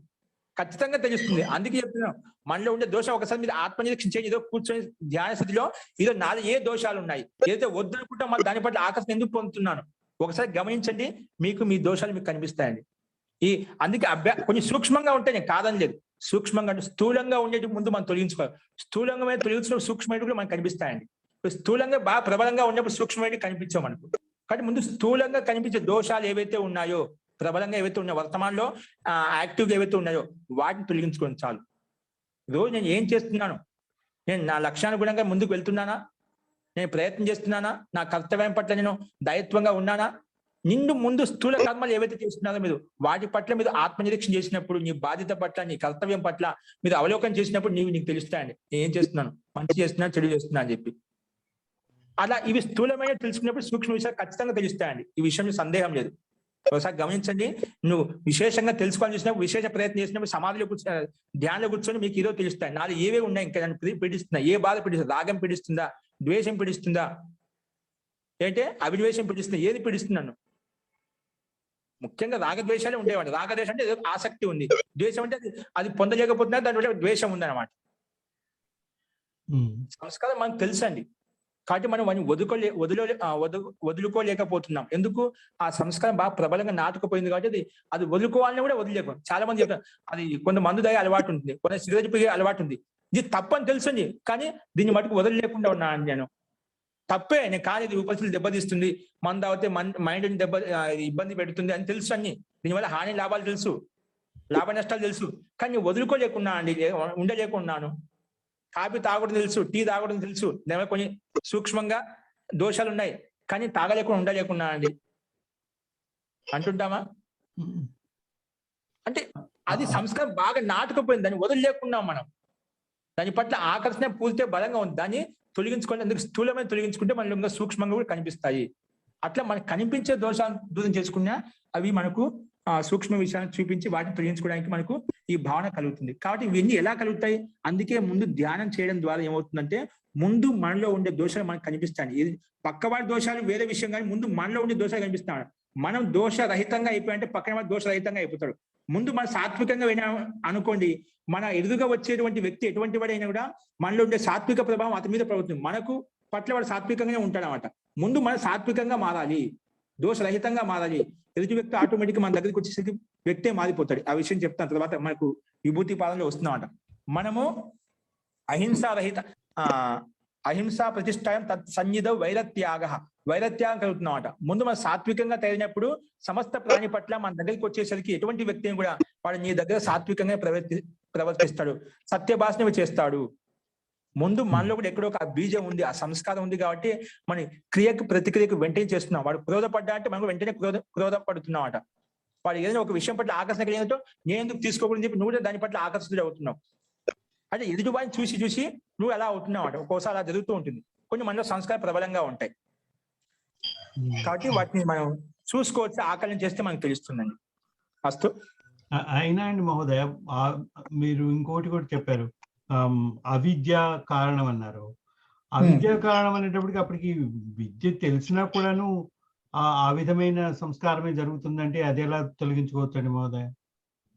ఖచ్చితంగా తెలుస్తుంది. అందుకే చెప్తున్నాం మనలో ఉండే దోషం ఒకసారి మీరు ఆత్మనిరీక్షణ చేయండి. ఏదో కూర్చొని ధ్యాన స్థితిలో ఏదో నాది ఏ దోషాలు ఉన్నాయి, ఏదైతే వద్దనుకుంటా మన దాని పట్ల ఆకర్షణ ఎందుకు పొందుతున్నాను ఒకసారి గమనించండి, మీ దోషాలు మీకు కనిపిస్తాయండి. అందుకే కొంచెం సూక్ష్మంగా ఉంటే నేను కాదని లేదు, సూక్ష్మంగా అంటే స్థూలంగా ఉండేటి ముందు మనం తొలగించుకోవాలి. స్థూలంగా తొలగించిన సూక్ష్మమైనవి కూడా మనకు కనిపిస్తాయండి. స్థూలంగా బాగా ప్రబలంగా ఉన్నప్పుడు సూక్ష్మమైనవి కనిపించాం మనకు. కాబట్టి ముందు స్థూలంగా కనిపించే దోషాలు ఏవైతే ఉన్నాయో, ప్రబలంగా ఏవైతే ఉన్నాయో, వర్తమానంలో యాక్టివ్గా ఏవైతే ఉన్నాయో వాటిని తొలగించుకోండి చాలు. రోజు నేను ఏం చేస్తున్నాను, నేను నా లక్ష్యానుగుణంగా ముందుకు వెళ్తున్నానా, నేను ప్రయత్నం చేస్తున్నానా, నా కర్తవ్యం పట్ల నేను దయత్వంగా ఉన్నానా, ముందు స్థూల కర్మలు ఏవైతే చేస్తున్నారో మీరు వాటి పట్ల మీరు ఆత్మనిరీక్షణ చేసినప్పుడు నీ బాధ్యత పట్ల నీ కర్తవ్యం పట్ల మీరు అవలోకనం చేసినప్పుడు నీకు తెలుస్తాయండి నేను ఏం చేస్తున్నాను, మంచి చేస్తున్నా చెడు చేస్తున్నా అని చెప్పి. అలా ఇవి స్థూలమైన తెలుసుకున్నప్పుడు సూక్ష్మ విషయాలు ఖచ్చితంగా తెలుస్తాయండి. ఈ విషయంలో సందేహం లేదు. ఒకసారి గమనించండి, నువ్వు విశేషంగా తెలుసుకోవాలని చేసినప్పుడు, విశేష ప్రయత్నం చేసినప్పుడు సమాధిలో ధ్యానంలో కూర్చొని మీకు ఏదో తెలుస్తాయి. నాలో ఏవే ఉన్నాయి, ఇంకా నన్ను పీడిస్తున్నా, ఏ బాధ పీడిస్తుందా, రాగం పీడిస్తుందా, ద్వేషం పీడిస్తుందా, ఏంటంటే అభిద్వేషం పీడిస్తుందా, ఏది పీడిస్తున్నాను. ముఖ్యంగా రాగద్వేషాలే ఉండేవాడు. రాగద్వేషం అంటే ఏదో ఆసక్తి ఉంది, ద్వేషం అంటే అది పొందలేకపోతున్నా దాని ద్వేషం ఉందన్నమాట. సంస్కారం మనకు తెలుసండి, కాబట్టి మనం వాడిని వదులుకోలేకపోతున్నాం. ఎందుకు? ఆ సంస్కారం బాగా ప్రబలంగా నాటుకుపోయింది కాబట్టి అది వదులుకోవాలని కూడా వదిలేకు. చాలా మంది చెప్తారు అది కొంత మందు దాగే అలవాటు ఉంటుంది, కొంత సిగరెట్ పోయే అలవాటు ఉంది. ఇది తప్పని తెలుసండి, కానీ దీన్ని మటుకు వదలలేకుండా ఉన్నాను నేను. తప్పే, నేను కానీ ఇది ఉపస్థితులు దెబ్బతీస్తుంది, మందు తాగితే మైండ్ ఇబ్బంది పెడుతుంది అని తెలుసు అన్ని. దీనివల్ల హాని లాభాలు తెలుసు, లాభ నష్టాలు తెలుసు, కానీ వదులుకోలేకున్నా అండి, ఉండలేకున్నాను. కాఫీ తాగడం తెలుసు, టీ తాగడం తెలుసు, నేను కొన్ని సూక్ష్మంగా దోషాలు ఉన్నాయి, కానీ తాగలేకుండా ఉండలేకున్నా అండి అంటుంటామా? అంటే అది సంస్కారం బాగా నాటుకుపోయింది, దాన్ని వదిలేకున్నాం మనం. దాని పట్ల ఆకర్షణ పూర్తిగా బలంగా ఉంది, దాన్ని తొలగించుకోండి. అందుకు స్థూలమైన తొలగించుకుంటే మనలో ఇంకా సూక్ష్మంగా కూడా కనిపిస్తాయి. అట్లా మనకు కనిపించే దోషాలను దూరం చేసుకున్నా అవి మనకు సూక్ష్మ విషయాన్ని చూపించి వాటిని తొలగించుకోవడానికి మనకు ఈ భావన కలుగుతుంది. కాబట్టి ఇవన్నీ ఎలా కలుగుతాయి? అందుకే ముందు ధ్యానం చేయడం ద్వారా ఏమవుతుందంటే ముందు మనలో ఉండే దోషాలు మనకు కనిపిస్తాయి. ఇది పక్కవాడి దోషాలు వేరే విషయం, కానీ ముందు మనలో ఉండే దోషాలు కనిపిస్తాడు. మనం దోషరహితంగా అయిపోయాలంటే పక్కన వాడు దోషరహితంగా అయిపోతాడు. ముందు మన సాత్వికంగా వినా అనుకోండి, మన ఎదురుగా వచ్చేటువంటి వ్యక్తి ఎటువంటి వాడైనా కూడా మనలో ఉండే సాత్విక ప్రభావం అతని మీద పడుతుంది. మనకు పట్ల వాడు సాత్వికంగానే ఉంటాడు అన్నమాట. ముందు మనం సాత్వికంగా మారాలి, దోషరహితంగా మారాలి. ఎదుటి వ్యక్తి ఆటోమేటిక్ మన దగ్గరికి వచ్చేసరికి వ్యక్తే మారిపోతాడు. ఆ విషయం చెప్తాను తర్వాత మనకు విభూతి పాదంలో వస్తుందన్నమాట. మనము అహింసా ప్రతిష్టాయం తత్ సన్నిధ వైరత్యాగం కలుగుతున్నమాట. ముందు మనం సాత్వికంగా తయారైనప్పుడు సమస్త ప్రాణి పట్ల మన దగ్గరికి వచ్చేసరికి ఎటువంటి వ్యక్తిని కూడా వాడు నీ దగ్గర సాత్వికంగా ప్రవర్తిస్తాడు, సత్యభాషణ చేస్తాడు. ముందు మనలో కూడా ఎక్కడో ఒక బీజం ఉంది, ఆ సంస్కారం ఉంది కాబట్టి మన క్రియకు ప్రతిక్రియకు వెంటనే చేస్తున్నాం. వాడు క్రోధపడ్డా అంటే మనం వెంటనే క్రోధపడుతున్నామట. వాడు ఏదైనా ఒక విషయం పట్ల ఆకర్షణ కలిగినట్టు నేను ఎందుకు తీసుకోకూడదని చెప్పి నువ్వు దాని పట్ల ఆకర్షితుడు అవుతున్నావు. అంటే ఎదుటివాడిని చూసి చూసి నువ్వు ఎలా అవుతున్నావు అంటే ఒక్కోసారి అలా జరుగుతూ ఉంటుంది. కొన్ని మనలో సంస్కారం ప్రబలంగా ఉంటాయి కాబట్టి వాటిని మనం చూసుకోవచ్చు, ఆకలనం చేస్తే మనకు తెలుస్తుందండి. అస్తు. అయినా అండి మహోదయ, మీరు ఇంకోటి కూడా చెప్పారు, అవిద్య కారణం అన్నారు. అవిద్య కారణం అనేటప్పటికి అప్పటికి విద్య తెలిసినా కూడాను ఆ విధమైన సంస్కారమే జరుగుతుందంటే అది ఎలా తొలగించుకోవచ్చండి మహోదయ?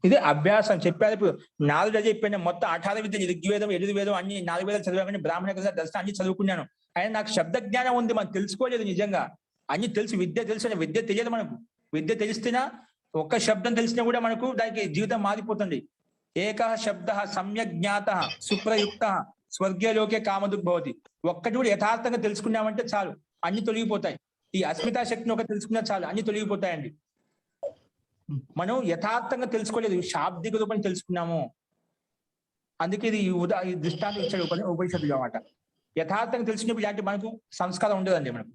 ఇదే అభ్యాసం చెప్పారు. ఇప్పుడు 4 చెప్పాను మొత్తం 18 విద్య, ఋగ్వేదం, యజుర్వేదం అన్ని 4 వేదాలు చదివామని, బ్రాహ్మణ దర్శనం అన్ని చదువుకున్నాను. అయినా నాకు శబ్ద జ్ఞానం ఉంది, మనం తెలుసుకోలేదు నిజంగా. అన్ని తెలుసు, విద్య తెలుసు, విద్య తెలియదు మనకు. విద్య తెలిస్తేనా, ఒక్క శబ్దం తెలిసినా కూడా మనకు దానికి జీవితం మారిపోతుంది. ఏకః శబ్దః సమ్యక్ జ్ఞాతః సుప్రయుక్తః స్వర్గలోకే కామదుగ్భవతి. ఒక్కటి కూడా యథార్థంగా తెలుసుకున్నామంటే చాలు, అన్ని తొలగిపోతాయి. ఈ అస్మితా శక్తిని ఒకటి తెలుసుకున్నా చాలు, అన్ని తొలగిపోతాయండి. మనం యథార్థంగా తెలుసుకోలేదు, శాబ్దిక రూపం తెలుసుకున్నాము. అందుకే ఇది ఈ దృష్టాంతం ఇచ్చాడు ఉపనిషత్తులు అన్నమాట. యథార్థంగా తెలుసుకున్నప్పుడు ఇలాంటి మనకు సంస్కారం ఉండదండి. మనకు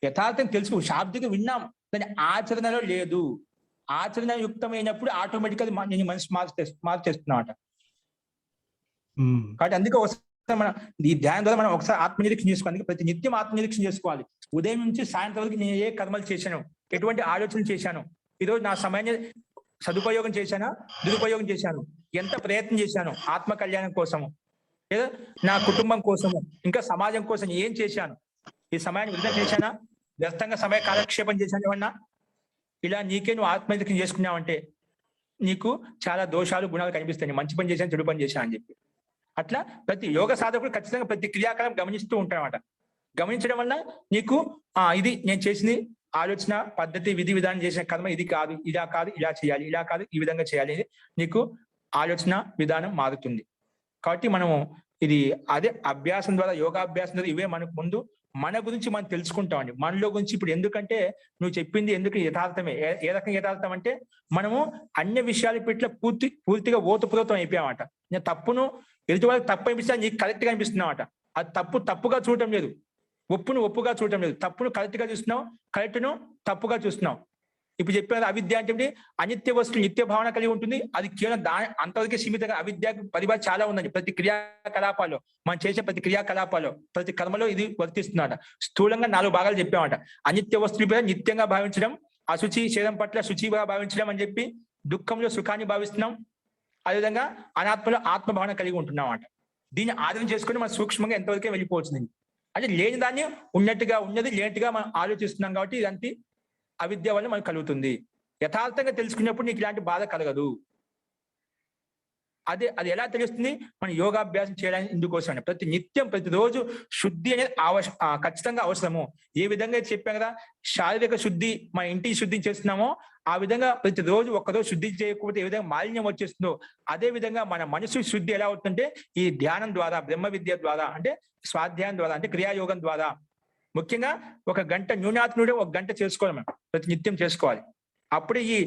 యథార్థం తెలుసు, శాబ్దిక విన్నాం, దాని ఆచరణలో లేదు. ఆచరణ యుక్తమైనప్పుడు ఆటోమేటిక్ గా నేను మనసు మార్చేస్తున్నమాట. కాబట్టి అందుకే ఒకసారి మనం ఈ ధ్యానం ద్వారా మనం ఒకసారి ఆత్మనిరీక్షణ చేసుకోవాలి. అందుకే ప్రతి నిత్యం ఆత్మనిరీక్షణ చేసుకోవాలి. ఉదయం నుంచి సాయంత్రం వరకు నేను ఏ కర్మలు చేశాను, ఎటువంటి ఆలోచనలు చేశాను, ఈరోజు నా సమయాన్ని సదుపయోగం చేశానా, దురుపయోగం చేశాను, ఎంత ప్రయత్నం చేశాను ఆత్మ కళ్యాణం కోసము, లేదా నా కుటుంబం కోసము, ఇంకా సమాజం కోసం ఏం చేశాను, ఈ సమయాన్ని వృధా చేశానా, వ్యర్థంగా సమయ కాలక్షేపం చేశాను ఏమన్నా, ఇలా నీకే నువ్వు ఆత్మనిరీక్షణ చేసుకున్నావంటే నీకు చాలా దోషాలు గుణాలు కనిపిస్తాయి. మంచి పని చేశాను, చెడు పని చేశాను అని చెప్పి. అట్లా ప్రతి యోగ సాధకుడు ఖచ్చితంగా ప్రతి క్రియాకలాపం గమనిస్తూ ఉంటాడనమాట. గమనించడం వల్ల నీకు ఇది నేను చేసింది ఆలోచన, పద్ధతి, విధి విధానం, చేసిన కర్మ ఇది కాదు, ఇలా కాదు, ఇలా చేయాలి, ఇలా కాదు, ఈ విధంగా చేయాలి, నీకు ఆలోచన విధానం మారుతుంది. కాబట్టి మనము ఇది అదే అభ్యాసం ద్వారా, యోగాభ్యాసం ద్వారా ఇవే మనకు ముందు మన గురించి మనం తెలుసుకుంటామండి. మనలో గురించి ఇప్పుడు ఎందుకంటే నువ్వు చెప్పింది ఎందుకు యథార్థమే. ఏ రకంగా యథార్థం అంటే మనము అన్ని విషయాల పట్ల పూర్తిగా ఓతప్రోతం అయిపోయామట. నేను తప్పును ఎదుటి వాళ్ళకి తప్పు అనిపిస్తే నీకు కరెక్ట్ గా అనిపిస్తున్నావట. అది తప్పుగా చూడటం లేదు, ఒప్పును ఒప్పుగా చూడటం లేదు. తప్పును కరెక్ట్ గా చూస్తున్నావు, కరెక్ట్ను తప్పుగా చూస్తున్నావు. ఇప్పుడు చెప్పిన అవిద్య అంటే అనిత్య వస్తువు నిత్య భావన కలిగి ఉంటుంది. అది కేవలం అంతవరకే సీమితంగా. అవిద్యకు పరిభాష చాలా ఉందండి. ప్రతి క్రియాకలాపాల్లో, మనం చేసే ప్రతి క్రియాకలాపాల్లో, ప్రతి కర్మలో ఇది వర్తిస్తుందట. స్థూలంగా 4 భాగాలు చెప్పామట. అనిత్య వస్తువుల పైన నిత్యంగా భావించడం, అశుచి శరీరం పట్ల శుచిగా భావించడం అని చెప్పి, దుఃఖంలో సుఖాన్ని భావిస్తున్నాం, అదేవిధంగా అనాత్మలో ఆత్మభావన కలిగి ఉంటున్నాం అన్నమాట. దీన్ని ఆధారం చేసుకుని మనం సూక్ష్మంగా ఎంతవరకే వెళ్ళిపోవచ్చు. అంటే లేని దాన్ని ఉన్నట్టుగా, ఉన్నది లేనట్టుగా మనం ఆలోచిస్తున్నాం. కాబట్టి ఇదంతా అవిద్య వల్ల మనకు కలుగుతుంది. యథార్థంగా తెలుసుకున్నప్పుడు నీకు ఇలాంటి బాధ కలగదు. అది ఎలా తెలుస్తుంది? మన యోగాభ్యాసం చేయడానికి ఇందుకోసం ప్రతి నిత్యం, ప్రతిరోజు శుద్ధి అనేది ఖచ్చితంగా అవసరము. ఏ విధంగా చెప్పాం కదా, శారీరక శుద్ధి మన ఇంటికి శుద్ధి చేస్తున్నామో ఆ విధంగా ప్రతిరోజు ఒక్కరోజు శుద్ధి చేయకపోతే ఏ విధంగా మాలిన్యం వచ్చేస్తుందో అదే విధంగా మన మనసు శుద్ధి ఎలా అవుతుందంటే ఈ ధ్యానం ద్వారా, బ్రహ్మ విద్య ద్వారా, అంటే స్వాధ్యాయం ద్వారా, అంటే క్రియాయోగం ద్వారా. ముఖ్యంగా 1 గంట న్యూనాత్మనుడే 1 గంట చేసుకోవాలి. మనం ప్రతి నిత్యం చేసుకోవాలి. అప్పుడే ఈ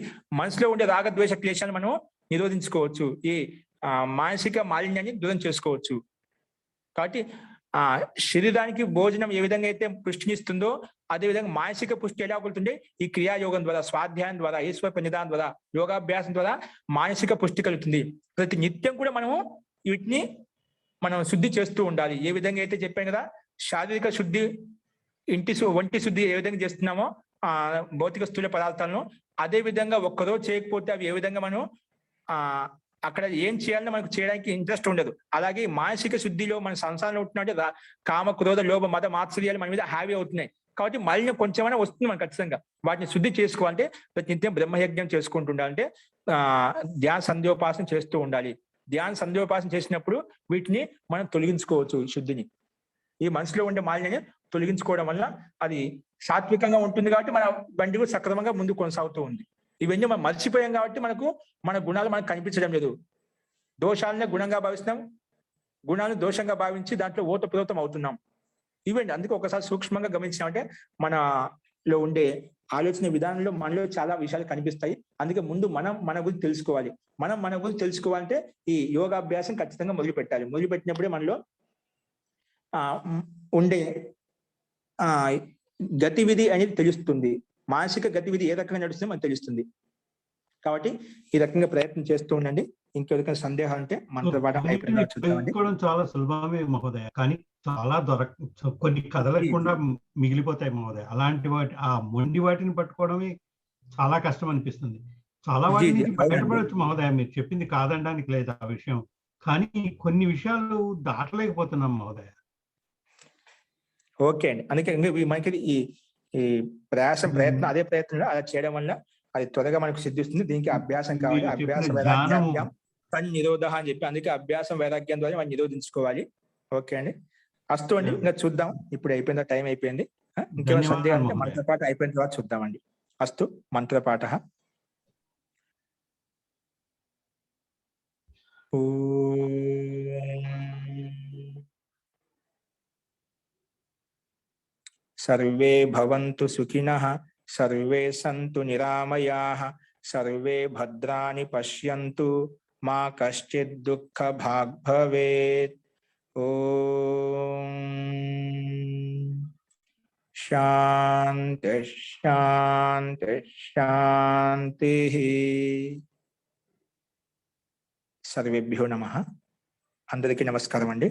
మనసులో ఉండే రాగద్వేష క్లేశాన్ని మనం నిరోధించుకోవచ్చు. ఈ మానసిక మాలిన్యాన్ని దూరం చేసుకోవచ్చు. కాబట్టి శరీరానికి భోజనం ఏ విధంగా అయితే పుష్టినిస్తుందో అదే విధంగా మానసిక పుష్టి ఎలా కలుగుతుంటే ఈ క్రియాయోగం ద్వారా, స్వాధ్యాయం ద్వారా, ఈశ్వర ప్రణిధానం ద్వారా, యోగాభ్యాసం ద్వారా మానసిక పుష్టి కలుగుతుంది. ప్రతి నిత్యం కూడా మనము వీటిని మనం శుద్ధి చేస్తూ ఉండాలి. ఏ విధంగా అయితే చెప్పాను కదా, శారీరక శుద్ధి, ఒంటి శుద్ధి ఏ విధంగా చేస్తున్నామో భౌతిక స్థూల పదార్థాలను, అదే విధంగా ఒక్కరోజు చేయకపోతే అవి ఏ విధంగా మనం అక్కడ ఏం చేయాలని మనకు చేయడానికి ఇంట్రెస్ట్ ఉండదు. అలాగే మానసిక శుద్ధిలో మన సంసారంలో ఉంటున్నట్టు కామ, క్రోధ, లోభ, మద, మాత్సర్యాలు మన మీద హావీ అవుతున్నాయి. కాబట్టి మళ్ళీ కొంచెమైనా వస్తుంది మనం ఖచ్చితంగా. వాటిని శుద్ధి చేసుకోవాలంటే ప్రతి నిత్యం బ్రహ్మయజ్ఞం చేసుకుంటూ ఉండాలంటే ధ్యాన సంధ్యోపాసన చేస్తూ ఉండాలి. ధ్యాన సంధ్యోపాసన చేసినప్పుడు వీటిని మనం తొలగించుకోవచ్చు. శుద్ధిని, ఈ మనసులో ఉండే మాలిన్యాన్ని తొలగించుకోవడం వల్ల అది సాత్వికంగా ఉంటుంది. కాబట్టి మన బండి కూడా సక్రమంగా ముందు కొనసాగుతూ ఉంది. ఇవన్నీ మనం మర్చిపోయాం కాబట్టి మన గుణాలు మనకు కనిపించడం లేదు. దోషాలనే గుణంగా భావిస్తున్నాం, గుణాలను దోషంగా భావించి దాంట్లో ఓతప్రోతం అవుతున్నాం. ఇవండి. అందుకే ఒకసారి సూక్ష్మంగా గమనించామంటే మనలో ఉండే ఆలోచన విధానంలో మనలో చాలా విషయాలు కనిపిస్తాయి. అందుకే ముందు మన గురించి తెలుసుకోవాలి. మన గురించి తెలుసుకోవాలంటే ఈ యోగాభ్యాసం ఖచ్చితంగా మొదలు పెట్టాలి. మొదలు పెట్టినప్పుడే మనలో ఉండే గతివిధి అనేది తెలుస్తుంది. మానసిక గతివిధి ఏ రకంగా నడుస్తుందో మనకు తెలుస్తుంది. కాబట్టి ఈ రకంగా ప్రయత్నం చేస్తూ ఉండండి. ఇంకెవరికైనా సందేహాలు ఉంటే మంత్రపాఠం అయిపోయిన తర్వాత చూద్దామండి. తెలుసుకోవడం చాలా సులభమే మహోదయ. కానీ చాలా కొన్ని కదలకుండా మిగిలిపోతాయి మహోదయ. అలాంటి ఆ మొండి వాటిని పట్టుకోవడమే చాలా కష్టం అనిపిస్తుంది. చాలా వాటి నుంచి అవునండి. బయటపడొచ్చు మహోదయ. మీరు చెప్పింది కాదనడానికి లేదు ఆ విషయం. కానీ కొన్ని విషయాలు దాటలేకపోతున్నాం మహోదయ. ఓకే అండి. అందుకే మనకి ఈ ఈ ప్రయత్నం అదే ప్రయత్నంలో అలా చేయడం వల్ల అది త్వరగా మనకు సిద్ధిస్తుంది. దీనికి అభ్యాసం కావాలి. మీరు అభ్యాస చెప్పిన ధ్యానము వైరాగ్యాభ్యాం తన్నిరోధః అని చెప్పి అందుకే అభ్యాసం వైరాగ్యం ద్వారా మనం నిరోధించుకోవాలి. ఓకే అండి. అస్తు అండి. ఇంకా చూద్దాం. ఇప్పుడు అయిపోయిందా? టైం అయిపోయింది. ఇంకేమైనా సందేహాలు ధన్యవాదాలు ఉంటే మహోదయ. మంత్రపాఠ అయిపోయిన తర్వాత చూద్దామండి. అస్తు మంత్రపాఠః. ఓం సర్వే భవంతు సుఖినః, సర్వే సంతు నిరామయాః, సర్వే భద్రాణి పశ్యంతు, మా కశ్చిద్ దుఃఖ భాగ్ భవేత్. ఓం శాంతి శాంతి శాంతి. సర్వేభ్యో నమః. అందరికీ నమస్కారం అండి.